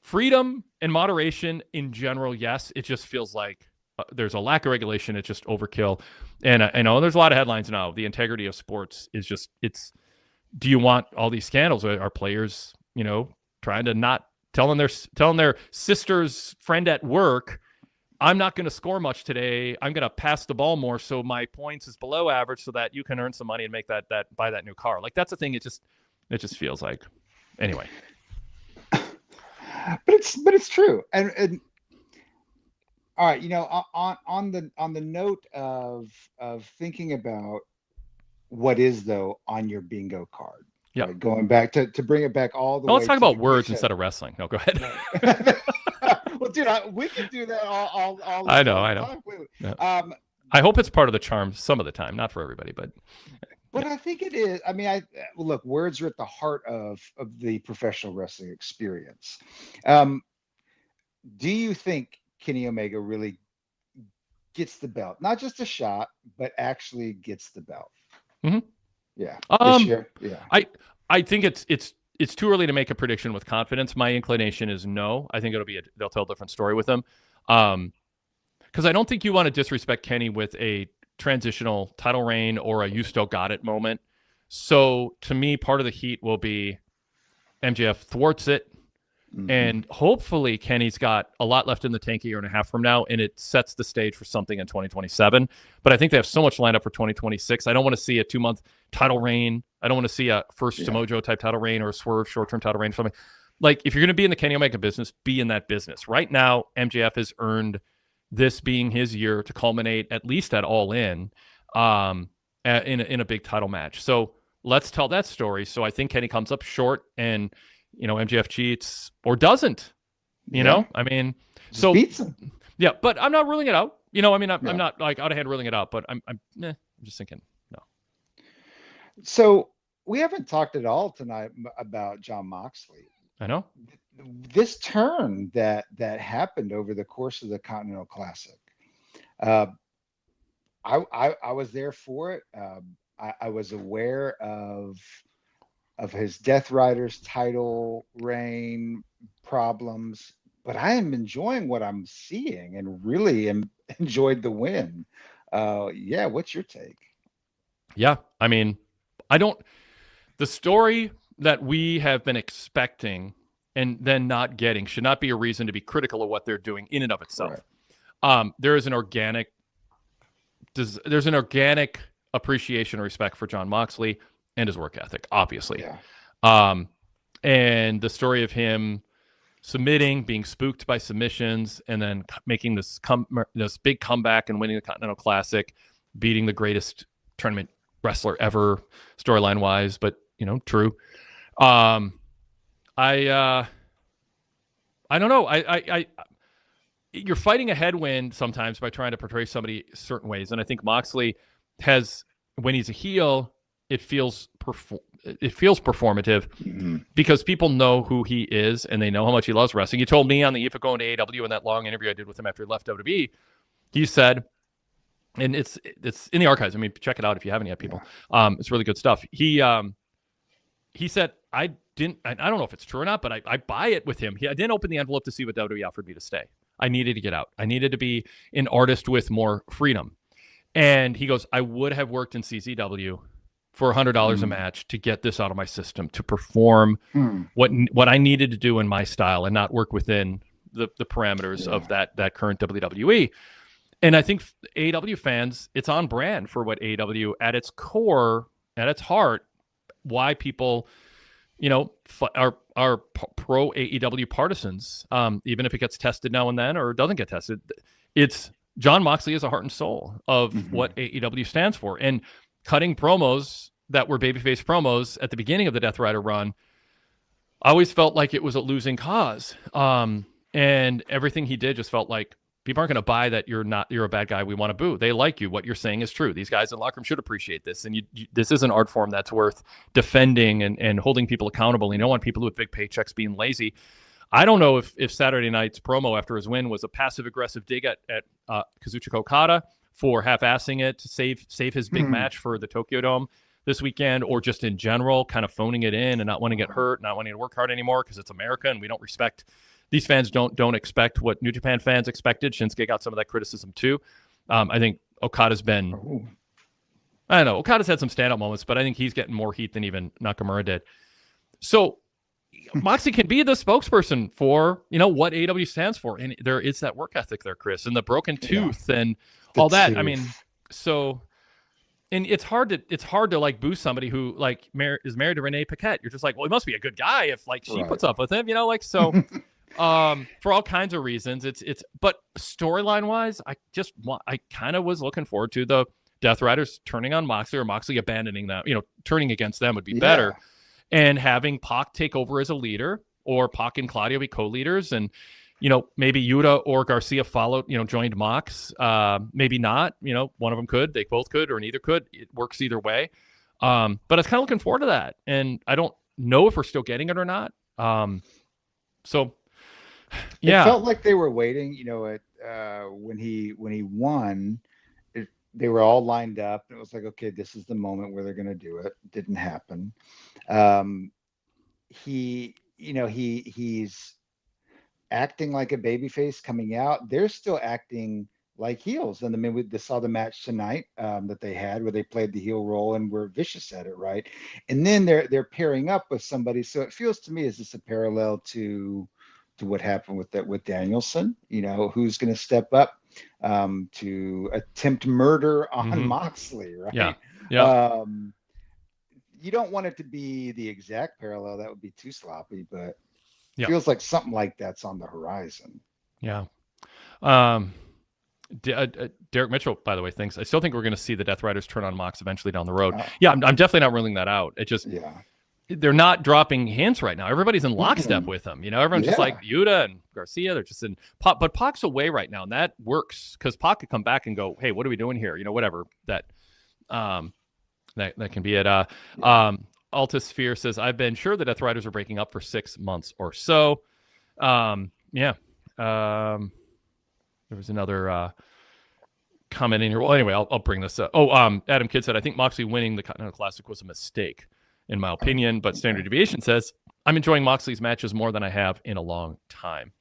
Speaker 1: freedom and moderation in general, yes. It just feels like there's a lack of regulation. It's just overkill. And I know there's a lot of headlines now. The integrity of sports is just, do you want all these scandals? Are players, trying to not telling their sister's friend at work, I'm not going to score much today. I'm going to pass the ball more, so my points is below average, so that you can earn some money and make that buy that new car. Like, that's the thing. It just feels like, anyway.
Speaker 2: But it's true. And all right, on the note of thinking about what is though on your bingo card.
Speaker 1: Yeah.
Speaker 2: Right, going back to bring it back all the way.
Speaker 1: Let's talk about words instead of wrestling. No, go ahead.
Speaker 2: Well, dude, we can do that all
Speaker 1: I know. Yeah. I hope it's part of the charm some of the time, not for everybody, but
Speaker 2: I think it is. I mean, look, words are at the heart of the professional wrestling experience. Do you think Kenny Omega really gets the belt? Not just a shot, but actually gets the belt.
Speaker 1: Mm-hmm.
Speaker 2: Yeah. This year? Yeah.
Speaker 1: I think it's too early to make a prediction with confidence. My inclination is no. I think they'll tell a different story with him. Because I don't think you want to disrespect Kenny with a transitional title reign or a you still got it moment. So to me, part of the heat will be MJF thwarts it. Mm-hmm. And hopefully Kenny's got a lot left in the tank a year and a half from now, and it sets the stage for something in 2027. But I think they have so much lined up for 2026. I don't want to see a 2-month title reign. I don't want to see a first Samojo type title reign or a Swerve short-term title reign or something. Like, if you're going to be in the Kenny Omega business, be in that business. Right now, MJF has earned this being his year to culminate at least at All In, in a big title match. So let's tell that story. So I think Kenny comes up short, and MJF cheats or doesn't. I mean, so
Speaker 2: beats him.
Speaker 1: Yeah, but I'm not ruling it out. I'm not like out of hand ruling it out, but I'm just thinking no.
Speaker 2: So we haven't talked at all tonight about Jon Moxley.
Speaker 1: I know.
Speaker 2: This turn that happened over the course of the Continental Classic. I was there for it. I was aware of his Death Riders title reign problems, but I am enjoying what I'm seeing and really enjoyed the win. What's your take?
Speaker 1: Yeah, I mean, the story that we have been expecting and then not getting should not be a reason to be critical of what they're doing in and of itself. Right. There's an organic appreciation and respect for Jon Moxley and his work ethic, obviously. Yeah. And the story of him submitting, being spooked by submissions, and then making this big comeback and winning the Continental Classic, beating the greatest tournament wrestler ever, storyline wise, but true. I don't know. You're fighting a headwind sometimes by trying to portray somebody certain ways, and I think Moxley has, when he's a heel, it feels performative because people know who he is and they know how much he loves wrestling. He told me on the eve of going to AEW in that long interview I did with him after he left WWE, he said, and it's in the archives. I mean, check it out if you haven't yet, people. It's really good stuff. He said, I don't know if it's true or not, but I buy it with him. I didn't open the envelope to see what WWE offered me to stay. I needed to get out. I needed to be an artist with more freedom. And he goes, I would have worked in CZW for $100 a match to get this out of my system, to perform what I needed to do in my style and not work within the parameters of that current WWE. And I think AEW fans, it's on brand for what AEW at its core, at its heart, why people, are pro AEW partisans, even if it gets tested now and then or doesn't get tested. It's Jon Moxley is the heart and soul of what AEW stands for. And cutting promos that were babyface promos at the beginning of the Death Rider run, I always felt like it was a losing cause. And everything he did just felt like people aren't going to buy that you're a bad guy. We want to boo. They like you. What you're saying is true. These guys in the locker room should appreciate this. And this is an art form that's worth defending and holding people accountable. You don't want people with big paychecks being lazy. I don't know if Saturday night's promo after his win was a passive-aggressive dig at Kazuchika Okada for half-assing it to save his big match for the Tokyo Dome this weekend, or just in general kind of phoning it in and not wanting to get hurt, not wanting to work hard anymore because it's America and we don't respect – these fans don't expect what New Japan fans expected. Shinsuke got some of that criticism too. I think Okada's been – I don't know. Okada's had some stand-up moments, but I think he's getting more heat than even Nakamura did. So – Moxley can be the spokesperson for, what AEW stands for. And there is that work ethic there, Chris, and the broken tooth and all that. Tooth. I mean, so, and it's hard to like boost somebody who like is married to Renee Paquette. You're just like, well, he must be a good guy if like she puts up with him, so, for all kinds of reasons, but storyline wise, I kind of was looking forward to the Death Riders turning on Moxley or Moxley abandoning them, turning against them would be better. And having Pac take over as a leader, or Pac and Claudio be co-leaders, and maybe Yuta or Garcia followed, joined Mox. Maybe not. One of them could. They both could, or neither could. It works either way. But I was kind of looking forward to that, and I don't know if we're still getting it or not. So, yeah,
Speaker 2: it felt like they were waiting. When he won. They were all lined up. It was like, okay, this is the moment where they're going to do it. Didn't happen. He's acting like a babyface coming out. They're still acting like heels. And we saw the match tonight that they had where they played the heel role and were vicious at it, right? And then they're pairing up with somebody. So it feels to me, is this a parallel to what happened with Danielson? Who's going to step up to attempt murder on Moxley, right?
Speaker 1: Yeah.
Speaker 2: You don't want it to be the exact parallel. That would be too sloppy, but it feels like something like that's on the horizon.
Speaker 1: Yeah. Derek Mitchell, by the way, thinks I still think we're going to see the Death Riders turn on Mox eventually down the road. Yeah, I'm definitely not ruling that out. It just they're not dropping hints right now. Everybody's in lockstep with them. Everyone's just like Yuta and Garcia. They're just in Pac, but Pac's away right now, and that works because Pac could come back and go, "Hey, what are we doing here?" Whatever that can be it. Altus Sphere says, "I've been sure the Death Riders are breaking up for 6 months or so." There was another comment in here. Well, anyway, I'll bring this up. Adam Kidd said, "I think Moxley winning the Continental Classic was a mistake, in my opinion, but Standard Deviation says, I'm enjoying Moxley's matches more than I have in a long time."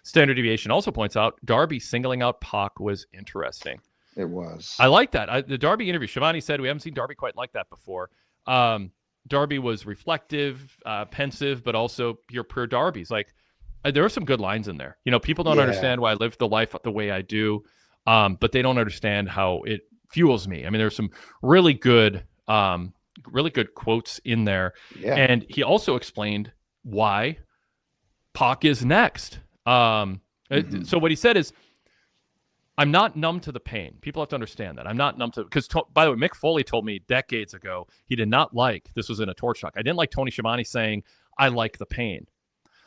Speaker 1: Standard Deviation also points out Darby singling out Pac was interesting.
Speaker 2: It was.
Speaker 1: I like that. The Darby interview, Shivani said, we haven't seen Darby quite like that before. Darby was reflective, pensive, but also pure Darby's. Like, there are some good lines in there. People don't understand why I live the life the way I do, but they don't understand how it fuels me. I mean, there's some really good quotes in there. Yeah. And he also explained why Pac is next. So what he said is, I'm not numb to the pain. People have to understand that. I'm not numb to, because by the way, Mick Foley told me decades ago, he did not like, this was in a Torch Talk, I didn't like Tony Schiavone saying, I like the pain.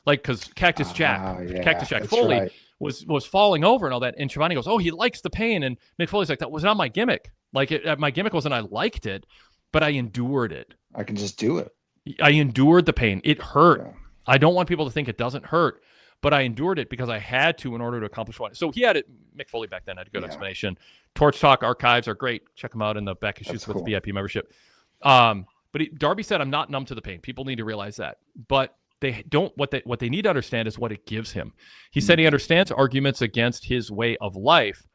Speaker 1: Like, because Cactus Jack Foley was falling over and all that. And Schiavone goes, oh, he likes the pain. And Mick Foley's like, that was not my gimmick. Like, my gimmick wasn't I liked it, but I endured it.
Speaker 2: I can just do it.
Speaker 1: I endured the pain. It hurt. Yeah. I don't want people to think it doesn't hurt, but I endured it because I had to in order to accomplish what. So he had it. Mick Foley back then had a good explanation. Torch Talk archives are great. Check them out in the back issues with VIP membership. But Darby said, I'm not numb to the pain. People need to realize that. But they don't. What they need to understand is what it gives him. He said he understands arguments against his way of life,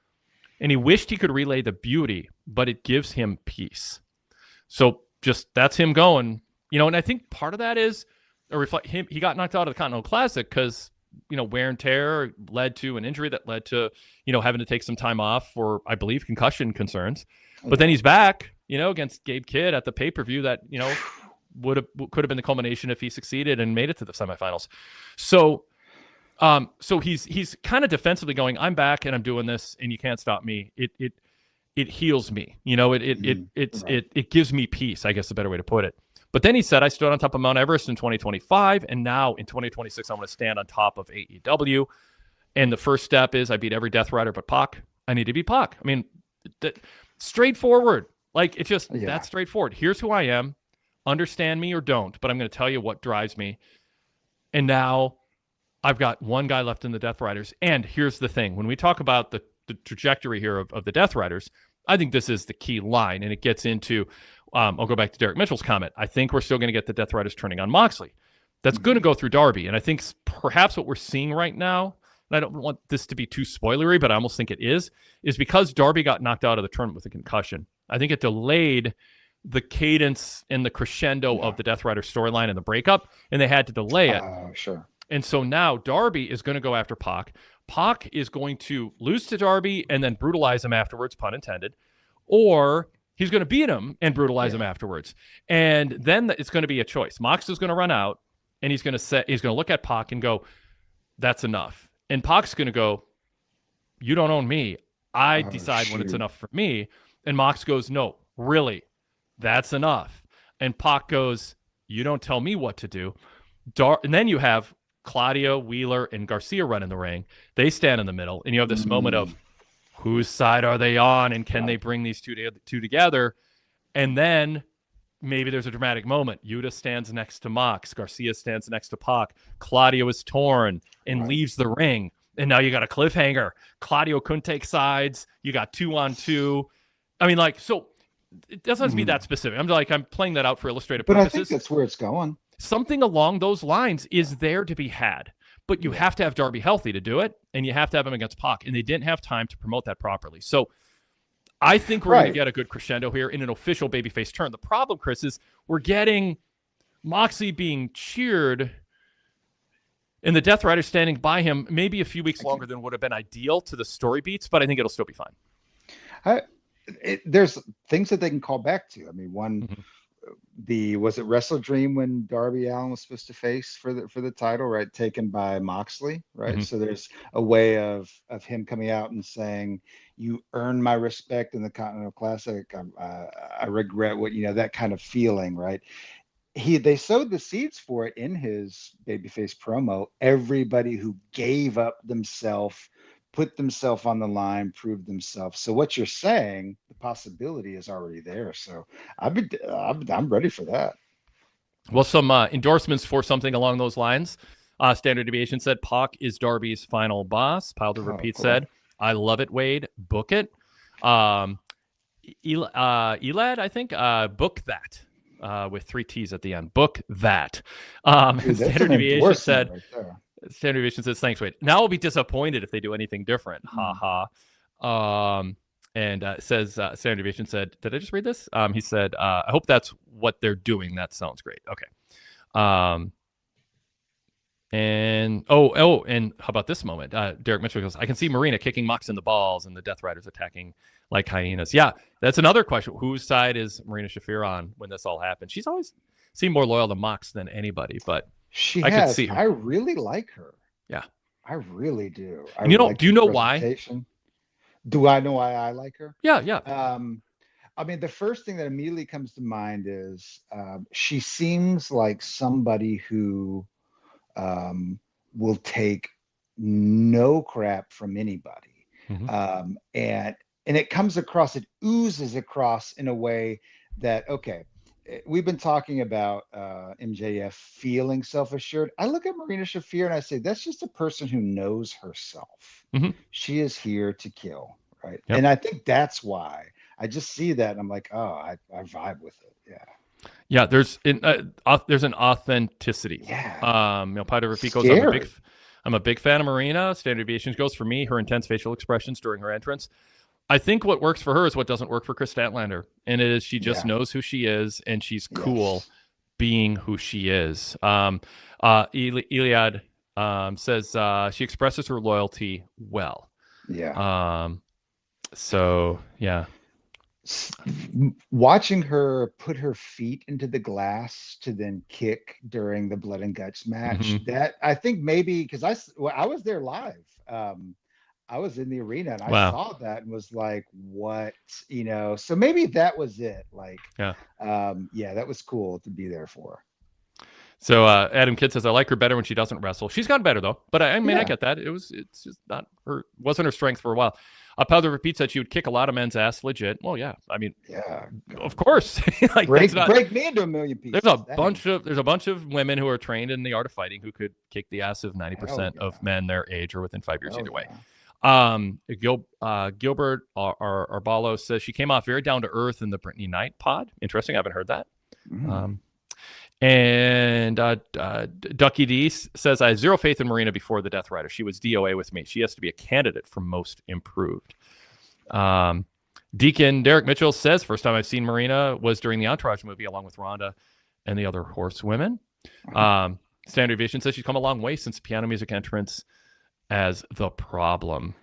Speaker 1: and he wished he could relay the beauty, but it gives him peace. So just that's him going, and I think part of that is reflect him. He got knocked out of the Continental Classic because wear and tear led to an injury that led to having to take some time off for, I believe, concussion concerns. But then he's back, against Gabe Kidd at the pay-per-view that could have been the culmination if he succeeded and made it to the semifinals. So he's kind of defensively going, I'm back and I'm doing this and you can't stop me. It heals me. It gives me peace, I guess, a better way to put it. But then he said, I stood on top of Mount Everest in 2025, and now in 2026, I'm going to stand on top of AEW. And the first step is I beat every Death Rider but Pac. I need to beat Pac. I mean, straightforward. Like, it's just that's straightforward. Here's who I am. Understand me or don't, but I'm going to tell you what drives me. And now I've got one guy left in the Death Riders. And here's the thing. When we talk about the trajectory here of the Death Riders, I think this is the key line. And it gets into, I'll go back to Derek Mitchell's comment. I think we're still going to get the Death Riders turning on Moxley. That's going to go through Darby. And I think perhaps what we're seeing right now, and I don't want this to be too spoilery, but I almost think it is because Darby got knocked out of the tournament with a concussion. I think it delayed the cadence and the crescendo of the Death Rider storyline and the breakup, and they had to delay it.
Speaker 2: Sure.
Speaker 1: And so now Darby is going to go after Pac. Pac is going to lose to Darby and then brutalize him afterwards, pun intended, or he's going to beat him and brutalize him afterwards. And then it's going to be a choice. Mox is going to run out, and he's going to look at Pac and go, that's enough. And Pac's going to go, you don't own me. I decide when it's enough for me. And Mox goes, no, really, that's enough. And Pac goes, you don't tell me what to do. And then you have Claudio, Wheeler, and Garcia run in the ring. They stand in the middle, and you have this moment of whose side are they on, and can they bring these two together? And then maybe there's a dramatic moment. Yuta stands next to Mox. Garcia stands next to Pac. Claudio is torn and leaves the ring. And now you got a cliffhanger. Claudio couldn't take sides. You got 2-on-2. I mean, so it doesn't have to be that specific. I'm playing that out for illustrative purposes.
Speaker 2: But I think that's where it's going.
Speaker 1: Something along those lines is there to be had. But you have to have Darby healthy to do it, and you have to have him against Pac. And they didn't have time to promote that properly. So I think we're going to get a good crescendo here in an official babyface turn. The problem, Chris, is we're getting Moxley being cheered and the Death Rider standing by him maybe a few weeks longer than would have been ideal to the story beats, but I think it'll still be fine.
Speaker 2: There's things that they can call back to. I mean, was it Wrestle Dream when Darby Allin was supposed to face for the title, right? Taken by Moxley, right? So there's a way of him coming out and saying, "You earned my respect in the Continental Classic. I regret what that kind of feeling, right?" They sowed the seeds for it in his babyface promo. Everybody who gave up themselves, put themselves on the line, proved themselves. So what you're saying, the possibility is already there. So I'm ready for that.
Speaker 1: Well, some endorsements for something along those lines. Standard Deviation said Pac is Darby's final boss. Pile to Repeat said, I love it, Wade. Book it. Elad, I think, book that. With 3 T's at the end. Book that. Standard Deviation said, Standard Deviation says, thanks, Wade. Now I'll be disappointed if they do anything different. Ha ha. And says, Standard Deviation said, did I just read this? He said, I hope that's what they're doing. That sounds great. Okay. And how about this moment? Derek Mitchell goes, I can see Marina kicking Mox in the balls and the Death Riders attacking like hyenas. Yeah, that's another question. Whose side is Marina Shafir on when this all happened? She's always seemed more loyal to Mox than anybody, but I could see her.
Speaker 2: I really like her.
Speaker 1: Yeah,
Speaker 2: I really do.
Speaker 1: Do you know why?
Speaker 2: Do I know why I like her?
Speaker 1: Yeah.
Speaker 2: I mean, the first thing that immediately comes to mind is she seems like somebody who will take no crap from anybody. And it comes across, it oozes across in a way that, okay, we've been talking about MJF feeling self-assured. I look at Marina Shafir and I say that's just a person who knows herself.
Speaker 1: Mm-hmm.
Speaker 2: She is here to kill, right?
Speaker 1: Yep.
Speaker 2: And I think that's why I just see that and I'm like, oh, I vibe with it. Yeah.
Speaker 1: Yeah, there's an authenticity.
Speaker 2: Yeah.
Speaker 1: PWTorch goes,
Speaker 2: Scary.
Speaker 1: I'm a big fan of Marina. Standard deviations goes for me, her intense facial expressions during her entrance. I think what works for her is what doesn't work for Chris Statlander. And it is she just knows who she is and she's cool being who she is. Iliad says she expresses her loyalty well.
Speaker 2: Yeah.
Speaker 1: So, yeah.
Speaker 2: Watching her put her feet into the glass to then kick during the blood and guts match, that I think maybe because I was there live. I was in the arena and I saw that and was like, what, so maybe that was it. Like, that was cool to be there for.
Speaker 1: So Adam Kidd says, I like her better when she doesn't wrestle. She's gotten better though, but I get that. It's just wasn't her strength for a while. Powder Repeat said she would kick a lot of men's ass legit. Well, yeah. I mean, of course. Like,
Speaker 2: break me into a million pieces.
Speaker 1: There's a bunch of women who are trained in the art of fighting who could kick the ass of 90% of men their age or within 5 years either way. Gilbert Arbalo says she came off very down to earth in the Brittany Knight pod. Interesting. I haven't heard that. And Ducky D says, I have zero faith in Marina before the Death Rider. She was DOA with me. She has to be a candidate for most improved. Deacon Derek Mitchell says, first time I've seen Marina was during the Entourage movie along with Rhonda and the other horsewomen. Standard Vision says she's come a long way since piano music entrance as the problem.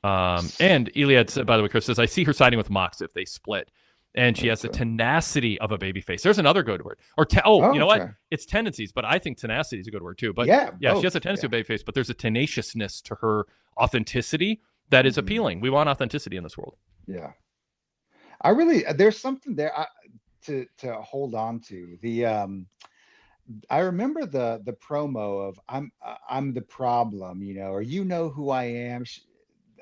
Speaker 1: And Iliad said, by the way, Chris says, I see her siding with Mox if they split. And she has the tenacity of a babyface. There's another good word. Or you know what? It's tendencies, but I think tenacity is a good word too. But she has a tendency of a babyface, but there's a tenaciousness to her authenticity that is appealing. We want authenticity in this world.
Speaker 2: Yeah. There's something there to hold on to. I remember the promo of I'm the problem, or who I am.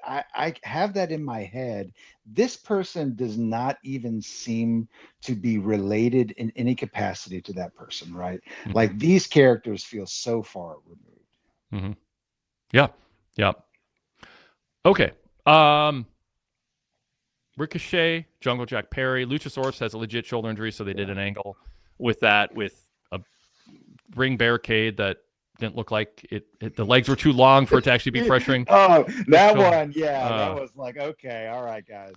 Speaker 2: I have that in my head. This person does not even seem to be related in any capacity to that person, right? Mm-hmm. Like these characters feel so far removed.
Speaker 1: Mm-hmm. Yeah. Okay. Ricochet, Jungle Jack Perry, Luchasaurus has a legit shoulder injury, so they did an angle with that, with a ring barricade that didn't look like it. The legs were too long for it to actually be pressuring.
Speaker 2: That one, that was like, okay, all right, guys,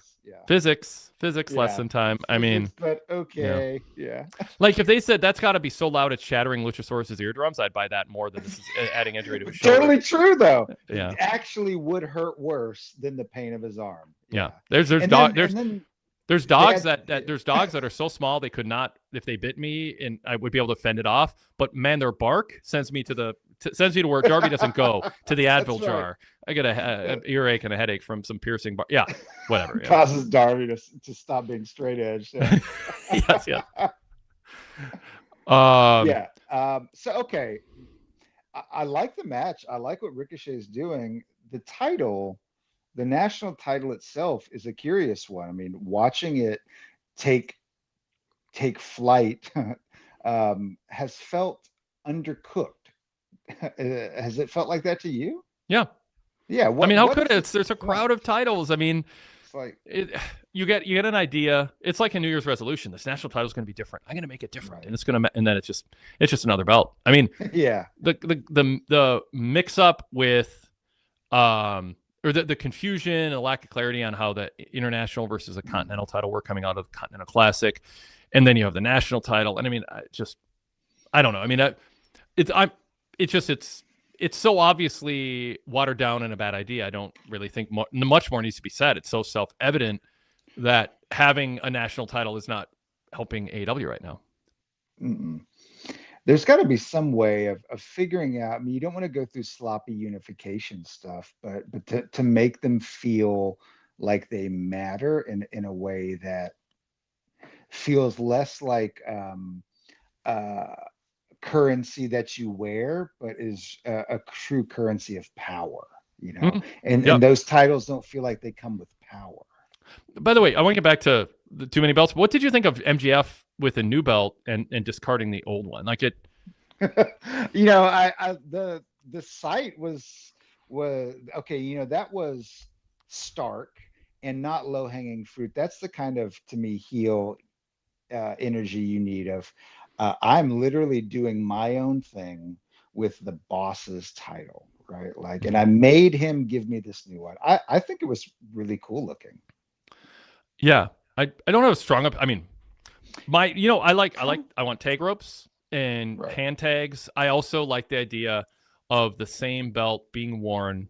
Speaker 1: Physics, lesson time. I mean,
Speaker 2: but okay, yeah.
Speaker 1: Like if they said that's got to be so loud it's shattering Luchasaurus's eardrums, I'd buy that more than this is adding injury to his shoulder.
Speaker 2: Totally true, though.
Speaker 1: Yeah,
Speaker 2: it actually would hurt worse than the pain of his arm.
Speaker 1: Yeah, there's dogs that are so small they could not, if they bit me, and I would be able to fend it off. But man, their bark sends me to where Darby doesn't go, to the Advil jar. I get an earache and a headache from some piercing bar. Yeah, whatever. Yeah.
Speaker 2: Causes Darby to stop being straight edge. Yeah.
Speaker 1: Yes.
Speaker 2: So okay, I like the match. I like what Ricochet is doing. The title. The national title itself is a curious one. I mean, watching it take flight has felt undercooked. Has it felt like that to you?
Speaker 1: Yeah.
Speaker 2: Yeah.
Speaker 1: How could it? There's a crowd of titles. I mean,
Speaker 2: it's like
Speaker 1: you get an idea. It's like a New Year's resolution. This national title is going to be different. I'm going to make it different, and and then it's just another belt. I mean, the mix up with or the confusion and the lack of clarity on how the international versus a continental title were coming out of the Continental Classic. And then you have the national title. And I mean, I don't know. I mean, it's so obviously watered down and a bad idea. I don't really think much more needs to be said. It's so self-evident that having a national title is not helping AEW right now.
Speaker 2: Mm-mm. There's got to be some way of figuring out. I mean, you don't want to go through sloppy unification stuff, but to make them feel like they matter in a way that feels less like currency that you wear, but is a true currency of power. Mm-hmm. And those titles don't feel like they come with power.
Speaker 1: By the way, I want to get back to the too many belts. What did you think of MJF with a new belt and discarding the old one. Like it.
Speaker 2: The site was okay. That was stark and not low hanging fruit. That's the kind of, to me, heel energy you need of I'm literally doing my own thing with the boss's title, right? Like, and I made him give me this new one. I think it was really cool looking.
Speaker 1: Yeah, I don't have a strong I mean, I want tag ropes and hand tags. I also like the idea of the same belt being worn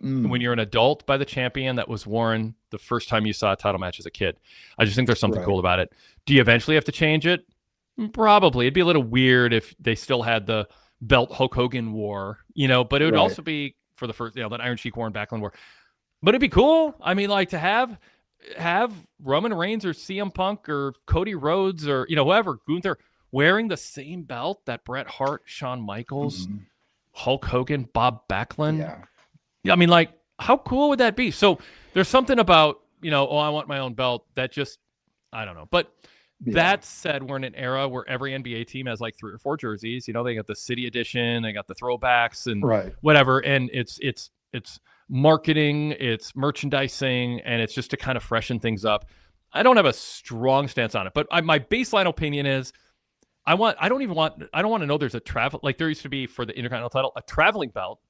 Speaker 1: when you're an adult by the champion that was worn the first time you saw a title match as a kid. I just think there's something cool about it. Do you eventually have to change it? Probably. It'd be a little weird if they still had the belt Hulk Hogan wore, but it would also be for the first, that Iron Sheik wore in Backlund wore. But it'd be cool. I mean, like to have Roman Reigns or CM Punk or Cody Rhodes or, whoever, Gunther, wearing the same belt that Bret Hart, Shawn Michaels, Hulk Hogan, Bob Backlund. Yeah. I mean, like, how cool would that be? So there's something about, I want my own belt that just, I don't know. But that said, we're in an era where every NBA team has like 3 or 4 jerseys. They got the City Edition, they got the throwbacks and whatever. And it's marketing, it's merchandising, and it's just to kind of freshen things up. I don't have a strong stance on it, but my baseline opinion is I don't want to know there's a travel, like there used to be for the Intercontinental title, a traveling belt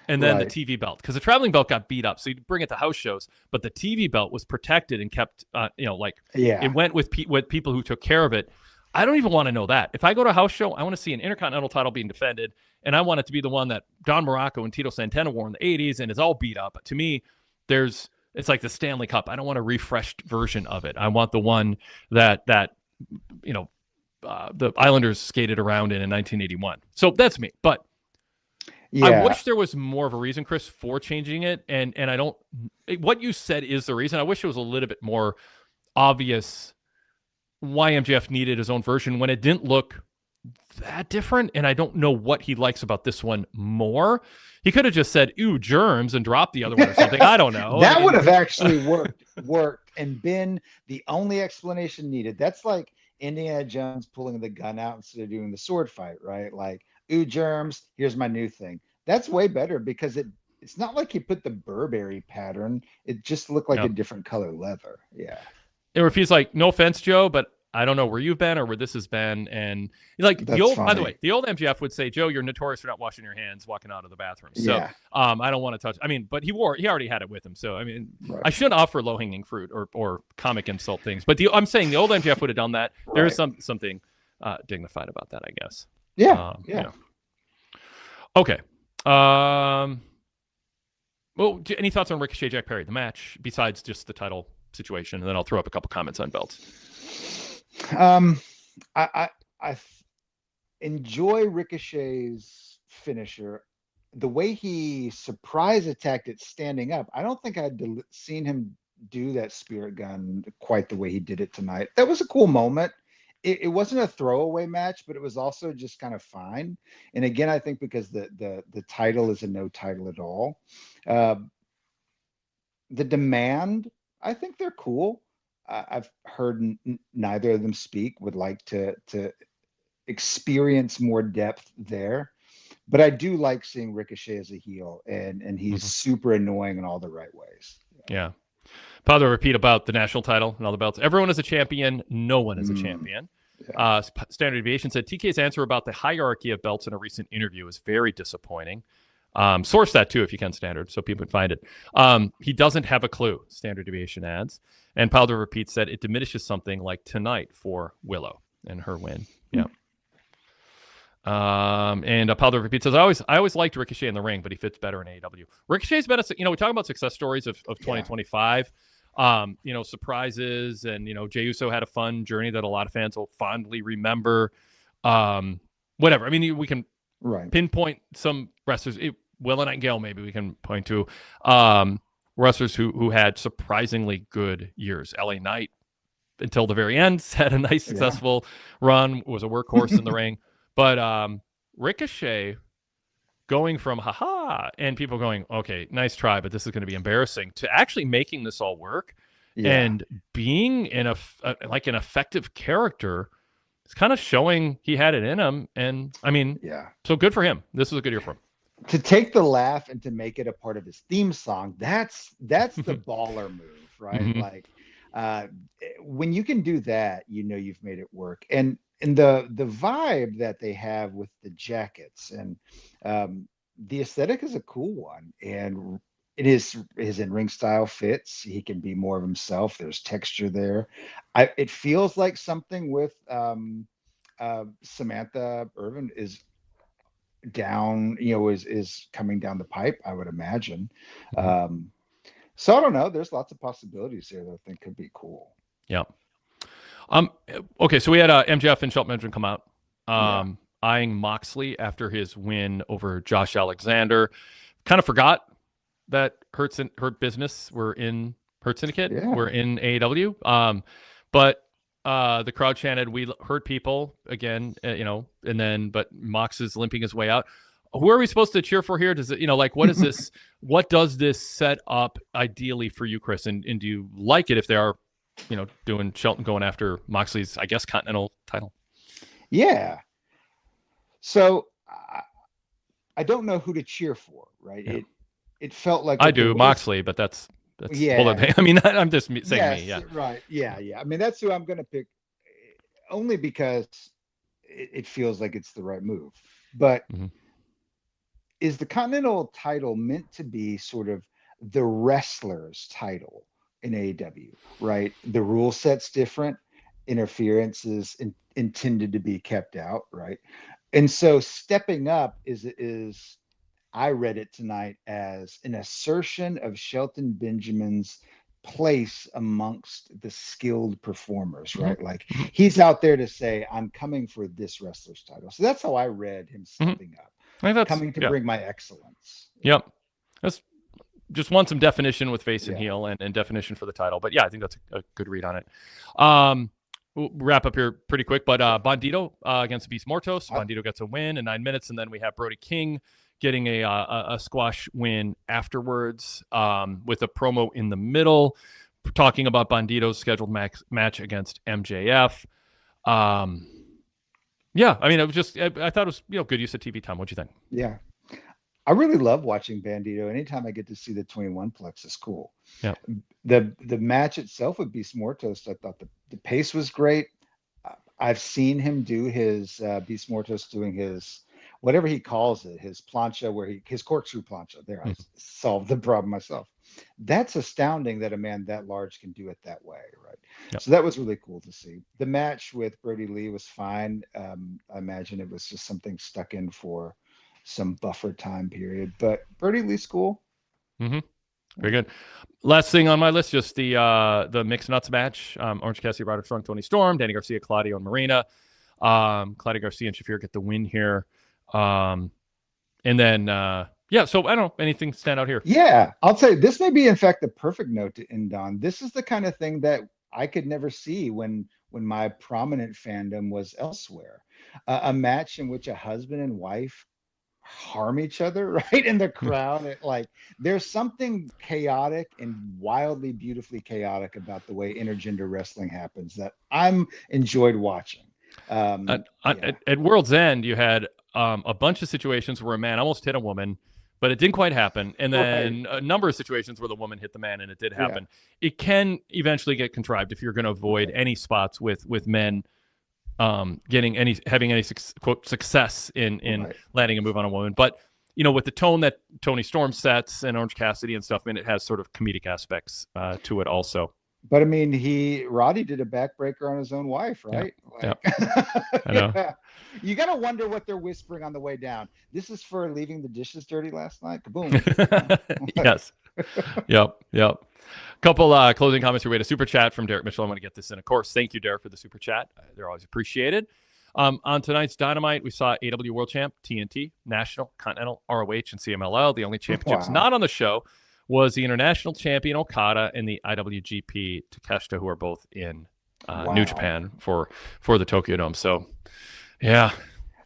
Speaker 1: and then the TV belt, because the traveling belt got beat up. So you'd bring it to house shows, but the TV belt was protected and kept, it went with people who took care of it. I don't even want to know that. If I go to a house show, I want to see an Intercontinental title being defended, and I want it to be the one that Don Morocco and Tito Santana wore in the 80s and is all beat up. To me, it's like the Stanley Cup. I don't want a refreshed version of it. I want the one that the Islanders skated around in 1981. So that's me. But I wish there was more of a reason, Chris, for changing it. And I don't. What you said is the reason. I wish it was a little bit more obvious why MJF needed his own version when it didn't look that different. And I don't know what he likes about this one more. He could have just said, "Ooh, germs," and dropped the other one or something. I don't know.
Speaker 2: That would have actually worked and been the only explanation needed. That's like Indiana Jones pulling the gun out instead of doing the sword fight, right? Like, "Ooh, germs, here's my new thing." That's way better because it's not like he put the Burberry pattern. It just looked like a different color leather. Yeah.
Speaker 1: Or if he's like, "No offense, Joe, but I don't know where you've been or where this has been." And like by the way, the old MJF would say, "Joe, you're notorious for not washing your hands walking out of the bathroom." So I don't want to touch. I mean, but he already had it with him. So I mean, I shouldn't offer low hanging fruit or comic insult things. But I'm saying the old MJF would have done that. There is something dignified about that, I guess.
Speaker 2: Yeah.
Speaker 1: Okay. Well, any thoughts on Ricochet Jack Perry, the match, besides just the title situation? And then I'll throw up a couple comments on belts.
Speaker 2: I enjoy Ricochet's finisher. The way he surprise attacked it standing up, I don't think I'd seen him do that spirit gun quite the way he did it tonight. That was a cool moment. It wasn't a throwaway match, but it was also just kind of fine. And again, I think because the title is a no title at all. The Demand, I think they're cool. I've heard neither of them speak, would like to experience more depth there. But I do like seeing Ricochet as a heel, and he's super annoying in all the right ways.
Speaker 1: Yeah. Father, repeat about the national title and all the belts. Everyone is a champion. No one is a champion. Yeah. Standard Deviation said TK's answer about the hierarchy of belts in a recent interview is very disappointing. Source that too if you can, Standard, so people can find it. He doesn't have a clue, Standard Deviation adds. And Powder Repeat said it diminishes something like tonight for Willow and her win. Yeah. And Powder Repeat says, I always liked Ricochet in the ring, but he fits better in AEW. Ricochet's been we talk about success stories of 2025. Surprises, and Jey Uso had a fun journey that a lot of fans will fondly remember. Whatever. I mean, we can pinpoint some wrestlers. Will and Nightingale, maybe we can point to wrestlers who had surprisingly good years. LA Knight, until the very end, had a nice successful run, was a workhorse in the ring. But Ricochet going from haha and people going, okay, nice try, but this is going to be embarrassing, to actually making this all work.
Speaker 2: Yeah.
Speaker 1: and being in like an effective character. It's kind of showing he had it in him. And I mean,
Speaker 2: Yeah.
Speaker 1: so good for him. This was a good year for
Speaker 2: To take the laugh and to make it a part of his theme song, that's the
Speaker 1: him.
Speaker 2: baller move, right?
Speaker 1: Hmm.
Speaker 2: Like uh when you can do that, you've made it work. And the vibe that they have with the jackets and the aesthetic is a cool one. And it is his in-ring style fits. He can be more of himself. There's texture there. It feels like something with Samantha Irvin is down, is coming down the pipe, I would imagine.
Speaker 1: Hmm.
Speaker 2: So I don't know. There's lots of possibilities here that I think could be cool.
Speaker 1: Yeah. Um. Okay. So we had MJF and Shelton Benjamin come out,
Speaker 2: Yeah.
Speaker 1: eyeing Moxley after his win over Josh Alexander. Kind of forgot that Hurt Business were in Hurt Syndicate.
Speaker 2: Yeah.
Speaker 1: We're in AEW. But the crowd chanted, "We hurt people," again. And then but Mox is limping his way out. Who are we supposed to cheer for here? Does it, like, what is this? What does this set up ideally for you, Chris? And do you like it if they are, doing Shelton going after Moxley's, I guess, Continental title?
Speaker 2: Yeah. So I don't know who to cheer for, right?
Speaker 1: Yeah.
Speaker 2: It felt like
Speaker 1: I
Speaker 2: what there
Speaker 1: do
Speaker 2: was.
Speaker 1: Moxley, but that's
Speaker 2: Yeah.
Speaker 1: I mean, I'm just saying
Speaker 2: Yes,
Speaker 1: me. Yeah.
Speaker 2: right. Yeah. I mean, that's who I'm going to pick, only because it feels like it's the right move. But
Speaker 1: Hmm.
Speaker 2: is the Continental title meant to be sort of the wrestler's title in AEW, right? The rule set's different. Interference is intended to be kept out, right? And so stepping up is I read it tonight as an assertion of Shelton Benjamin's place amongst the skilled performers,
Speaker 1: Hmm.
Speaker 2: right? Like
Speaker 1: Hmm.
Speaker 2: he's out there to say, I'm coming for this wrestler's title. So that's how I read him
Speaker 1: Hmm.
Speaker 2: stepping up,
Speaker 1: I think that's,
Speaker 2: coming to
Speaker 1: yeah.
Speaker 2: bring my excellence.
Speaker 1: Yep. That's just want some definition with face and
Speaker 2: Yeah.
Speaker 1: heel and definition for the title. But yeah, I think that's a good read on it. We'll wrap up here pretty quick, but Bandito against Beast Mortos. Bandito gets a win in 9 minutes, and then we have Brody King getting a squash win afterwards with a promo in the middle talking about Bandito's scheduled match against MJF. Yeah, I mean, it was just, I thought it was, good use of TV time. What'd you think?
Speaker 2: Yeah. I really love watching Bandito. Anytime I get to see the 21 plex is cool.
Speaker 1: Yeah.
Speaker 2: The match itself with Beast Mortos, I thought the pace was great. I've seen him do his Beast Mortos doing his whatever he calls it, his plancha, his corkscrew plancha. There, I solved the problem myself. That's astounding that a man that large can do it that way, right?
Speaker 1: Yep.
Speaker 2: So that was really cool to see. The match with Brody Lee was fine. I imagine it was just something stuck in for some buffer time period, but Brody Lee's cool.
Speaker 1: Mm-hmm. Very good. Last thing on my list, just the mixed nuts match. Orange Cassidy, Roderick Strong, Tony Storm, Danny Garcia, Claudio, and Marina. Claudio Garcia and Shafir get the win here. And then, so I don't know, anything stand out here?
Speaker 2: Yeah, I'll tell you, this may be, in fact, the perfect note to end on. This is the kind of thing that I could never see when my prominent fandom was elsewhere. A match in which a husband and wife harm each other, right? In the crowd. There's something chaotic and wildly beautifully chaotic about the way intergender wrestling happens that I'm enjoyed watching.
Speaker 1: At World's End, you had a bunch of situations where a man almost hit a woman, but it didn't quite happen. And then a number of situations where the woman hit the man and it did happen. Yeah. It can eventually get contrived if you're going to avoid any spots with men having any quote success in landing a move on a woman. But with the tone that Tony Storm sets and Orange Cassidy and stuff, I mean, it has sort of comedic aspects to it also.
Speaker 2: But I mean, Roddy did a backbreaker on his own wife, right?
Speaker 1: Yeah. I know.
Speaker 2: Yeah. You got to wonder what they're whispering on the way down. This is for leaving the dishes dirty last night. Kaboom.
Speaker 1: Yes. Yep. Couple closing comments here. We had a super chat from Derek Mitchell. I want to get this in. Of course, thank you, Derek, for the super chat. They're always appreciated. On tonight's Dynamite, we saw AEW World Champ, TNT, National, Continental, ROH, and CMLL. The only championships not on the show was the International Champion Okada and the IWGP Takeshita, who are both in New Japan for the Tokyo Dome. So, yeah.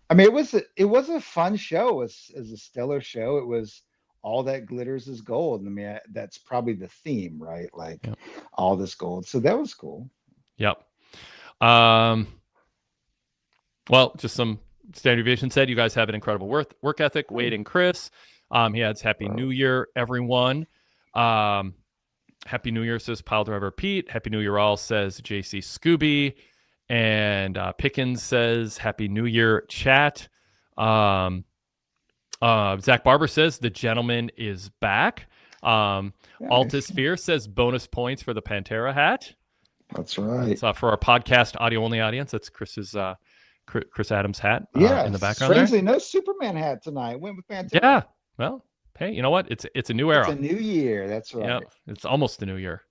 Speaker 2: I mean, it was a fun show. It was a stellar show. It was all that glitters is gold. I mean, that's probably the theme, right? Like
Speaker 1: Yep.
Speaker 2: all this gold. So that was cool.
Speaker 1: Yep. Well, just some standard deviation said you guys have an incredible work ethic. Wade and Chris. He adds Happy New Year, everyone. Happy New Year, says Pile Driver Pete. Happy New Year all, says JC Scooby. And Pickens says Happy New Year, chat. Zach Barber says the gentleman is back.
Speaker 2: Nice.
Speaker 1: Altus Fear says bonus points for the Pantera hat.
Speaker 2: That's right.
Speaker 1: It's for our podcast audio only audience. That's Chris's Chris Adams hat in the background.
Speaker 2: Strangely, no Superman hat tonight. Went with Pantera.
Speaker 1: Yeah. Well, hey, you know what? It's a new era.
Speaker 2: It's a new year. That's right.
Speaker 1: Yeah, it's almost a new year.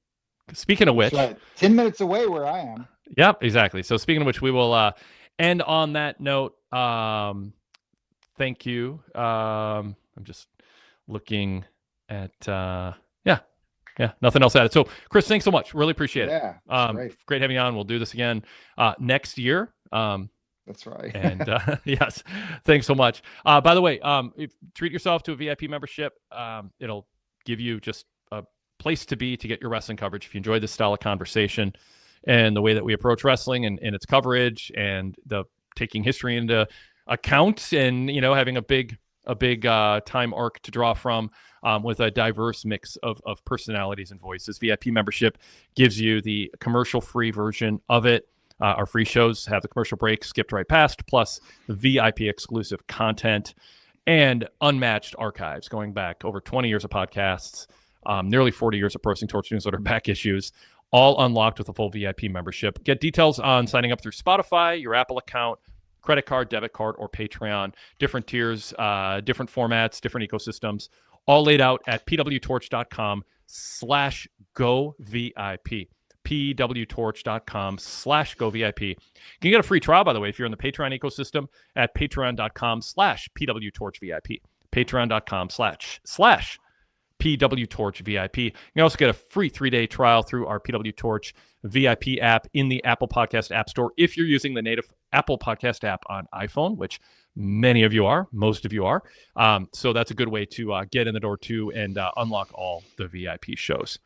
Speaker 1: Speaking of which,
Speaker 2: right. 10 minutes away where I am.
Speaker 1: Yep, exactly. So speaking of which, we will end on that note. Thank you. I'm just looking at nothing else added. So Chris, thanks so much. Really appreciate it. Great having you on. We'll do this again next year.
Speaker 2: That's right.
Speaker 1: And yes, thanks so much. By the way, treat yourself to a VIP membership. It'll give you just a place to be to get your wrestling coverage. If you enjoy this style of conversation and the way that we approach wrestling and its coverage and the taking history into account and, having a big time arc to draw from with a diverse mix of personalities and voices. VIP membership gives you the commercial-free version of it. Our free shows have the commercial break skipped right past, plus VIP exclusive content and unmatched archives going back over 20 years of podcasts, nearly 40 years of Pro Wrestling Torch newsletter back issues, all unlocked with a full VIP membership. Get details on signing up through Spotify, your Apple account, credit card, debit card, or Patreon. Different tiers, different formats, different ecosystems, all laid out at pwtorch.com/govip. pwtorch.com/govip. You can get a free trial, by the way, if you're in the Patreon ecosystem at patreon.com/pwtorchvip. patreon.com/pwtorchvip. You can also get a free 3-day trial through our PWTorch VIP app in the Apple Podcast App Store if you're using the native Apple Podcast app on iPhone, which many of you are, most of you are. So that's a good way to get in the door too and unlock all the VIP shows.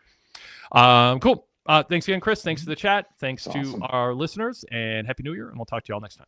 Speaker 1: Cool. Thanks again, Chris. Thanks to the chat. Thanks to our listeners, and Happy New Year, and we'll talk to you all next time.